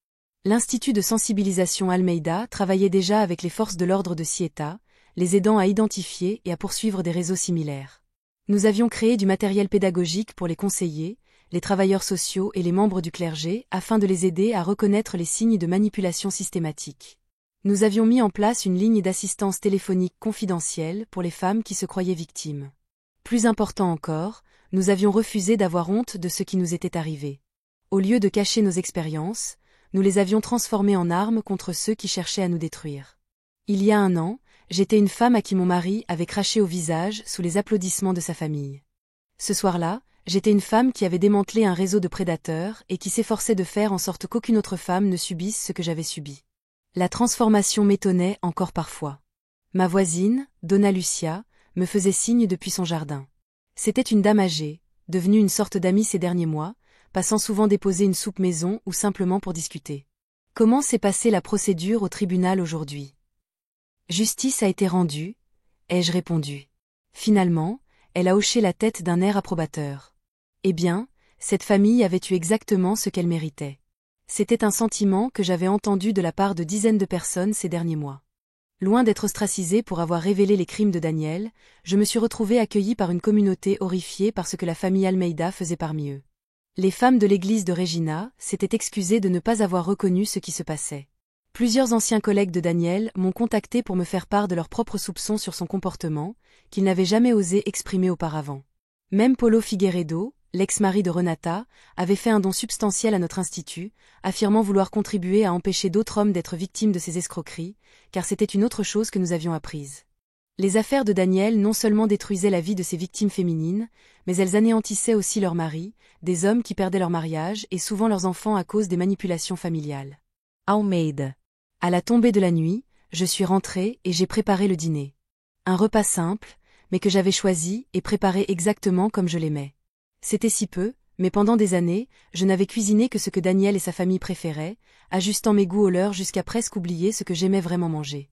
L'Institut de sensibilisation Almeida travaillait déjà avec les forces de l'ordre de Ciéta, les aidant à identifier et à poursuivre des réseaux similaires. Nous avions créé du matériel pédagogique pour les conseillers, les travailleurs sociaux et les membres du clergé afin de les aider à reconnaître les signes de manipulation systématique. Nous avions mis en place une ligne d'assistance téléphonique confidentielle pour les femmes qui se croyaient victimes. Plus important encore, nous avions refusé d'avoir honte de ce qui nous était arrivé. Au lieu de cacher nos expériences, nous les avions transformées en armes contre ceux qui cherchaient à nous détruire. Il y a 1 an, j'étais une femme à qui mon mari avait craché au visage sous les applaudissements de sa famille. Ce soir-là, j'étais une femme qui avait démantelé un réseau de prédateurs et qui s'efforçait de faire en sorte qu'aucune autre femme ne subisse ce que j'avais subi. La transformation m'étonnait encore parfois. Ma voisine, Donna Lucia, me faisait signe depuis son jardin. C'était une dame âgée, devenue une sorte d'amie ces derniers mois, passant souvent déposer une soupe maison ou simplement pour discuter. Comment s'est passée la procédure au tribunal aujourd'hui? Justice a été rendue, ai-je répondu. Finalement, elle a hoché la tête d'un air approbateur. Eh bien, cette famille avait eu exactement ce qu'elle méritait. C'était un sentiment que j'avais entendu de la part de dizaines de personnes ces derniers mois. Loin d'être ostracisée pour avoir révélé les crimes de Daniel, je me suis retrouvée accueillie par une communauté horrifiée par ce que la famille Almeida faisait parmi eux. Les femmes de l'église de Regina s'étaient excusées de ne pas avoir reconnu ce qui se passait. Plusieurs anciens collègues de Daniel m'ont contacté pour me faire part de leurs propres soupçons sur son comportement, qu'ils n'avaient jamais osé exprimer auparavant. Même Paulo Figueiredo, l'ex-mari de Renata, avait fait un don substantiel à notre institut, affirmant vouloir contribuer à empêcher d'autres hommes d'être victimes de ces escroqueries, car c'était une autre chose que nous avions apprise. Les affaires de Daniel non seulement détruisaient la vie de ces victimes féminines, mais elles anéantissaient aussi leurs maris, des hommes qui perdaient leur mariage et souvent leurs enfants à cause des manipulations familiales. Almeida. À la tombée de la nuit, je suis rentrée et j'ai préparé le dîner. Un repas simple, mais que j'avais choisi et préparé exactement comme je l'aimais. C'était si peu, mais pendant des années, je n'avais cuisiné que ce que Daniel et sa famille préféraient, ajustant mes goûts aux leurs jusqu'à presque oublier ce que j'aimais vraiment manger.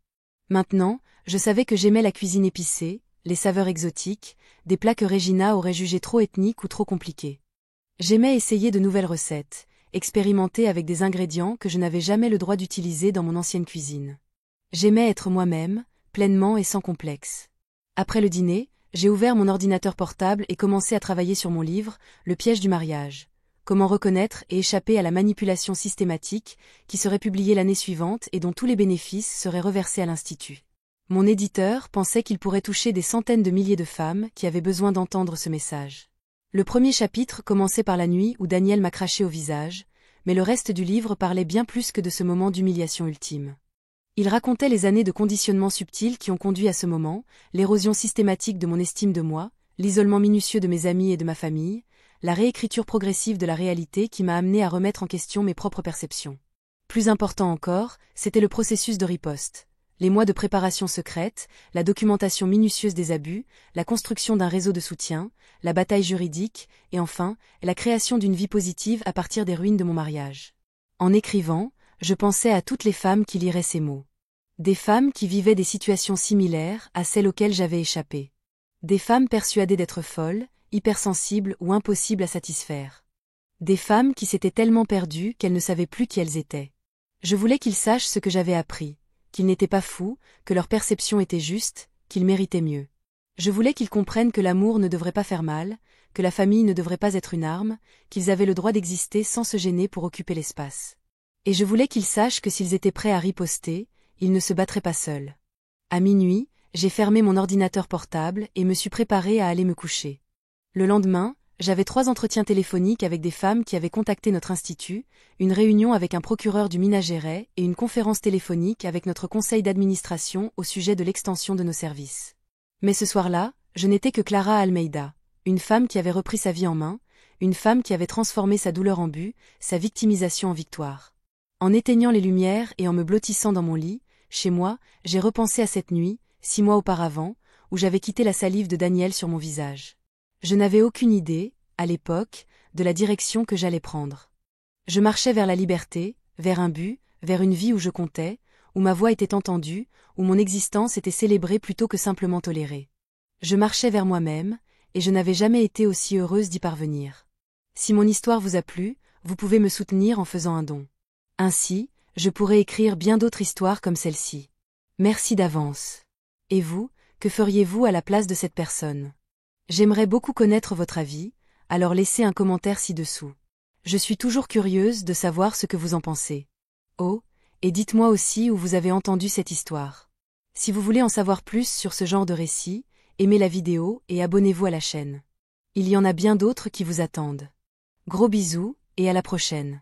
Maintenant, je savais que j'aimais la cuisine épicée, les saveurs exotiques, des plats que Regina aurait jugés trop ethniques ou trop compliqués. J'aimais essayer de nouvelles recettes, expérimenter avec des ingrédients que je n'avais jamais le droit d'utiliser dans mon ancienne cuisine. J'aimais être moi-même, pleinement et sans complexe. Après le dîner, j'ai ouvert mon ordinateur portable et commencé à travailler sur mon livre, Le piège du mariage. Comment reconnaître et échapper à la manipulation systématique, qui serait publiée l'année suivante et dont tous les bénéfices seraient reversés à l'Institut. Mon éditeur pensait qu'il pourrait toucher des centaines de milliers de femmes qui avaient besoin d'entendre ce message. Le premier chapitre commençait par la nuit où Daniel m'a craché au visage, mais le reste du livre parlait bien plus que de ce moment d'humiliation ultime. Il racontait les années de conditionnement subtil qui ont conduit à ce moment, l'érosion systématique de mon estime de moi, l'isolement minutieux de mes amis et de ma famille, la réécriture progressive de la réalité qui m'a amené à remettre en question mes propres perceptions. Plus important encore, c'était le processus de riposte. Les mois de préparation secrète, la documentation minutieuse des abus, la construction d'un réseau de soutien, la bataille juridique, et enfin, la création d'une vie positive à partir des ruines de mon mariage. En écrivant, je pensais à toutes les femmes qui liraient ces mots. Des femmes qui vivaient des situations similaires à celles auxquelles j'avais échappé. Des femmes persuadées d'être folles, hypersensibles ou impossibles à satisfaire. Des femmes qui s'étaient tellement perdues qu'elles ne savaient plus qui elles étaient. Je voulais qu'ils sachent ce que j'avais appris, qu'ils n'étaient pas fous, que leur perception était juste, qu'ils méritaient mieux. Je voulais qu'ils comprennent que l'amour ne devrait pas faire mal, que la famille ne devrait pas être une arme, qu'ils avaient le droit d'exister sans se gêner pour occuper l'espace. Et je voulais qu'ils sachent que s'ils étaient prêts à riposter, ils ne se battraient pas seuls. À minuit, j'ai fermé mon ordinateur portable et me suis préparée à aller me coucher. Le lendemain, j'avais 3 entretiens téléphoniques avec des femmes qui avaient contacté notre institut, une réunion avec un procureur du Minas Gerais et une conférence téléphonique avec notre conseil d'administration au sujet de l'extension de nos services. Mais ce soir-là, je n'étais que Clara Almeida, une femme qui avait repris sa vie en main, une femme qui avait transformé sa douleur en but, sa victimisation en victoire. En éteignant les lumières et en me blottissant dans mon lit, chez moi, j'ai repensé à cette nuit, 6 mois auparavant, où j'avais quitté la salive de Daniel sur mon visage. Je n'avais aucune idée, à l'époque, de la direction que j'allais prendre. Je marchais vers la liberté, vers un but, vers une vie où je comptais, où ma voix était entendue, où mon existence était célébrée plutôt que simplement tolérée. Je marchais vers moi-même, et je n'avais jamais été aussi heureuse d'y parvenir. Si mon histoire vous a plu, vous pouvez me soutenir en faisant un don. Ainsi, je pourrais écrire bien d'autres histoires comme celle-ci. Merci d'avance. Et vous, que feriez-vous à la place de cette personne ? J'aimerais beaucoup connaître votre avis, alors laissez un commentaire ci-dessous. Je suis toujours curieuse de savoir ce que vous en pensez. Oh, et dites-moi aussi où vous avez entendu cette histoire. Si vous voulez en savoir plus sur ce genre de récit, aimez la vidéo et abonnez-vous à la chaîne. Il y en a bien d'autres qui vous attendent. Gros bisous, et à la prochaine.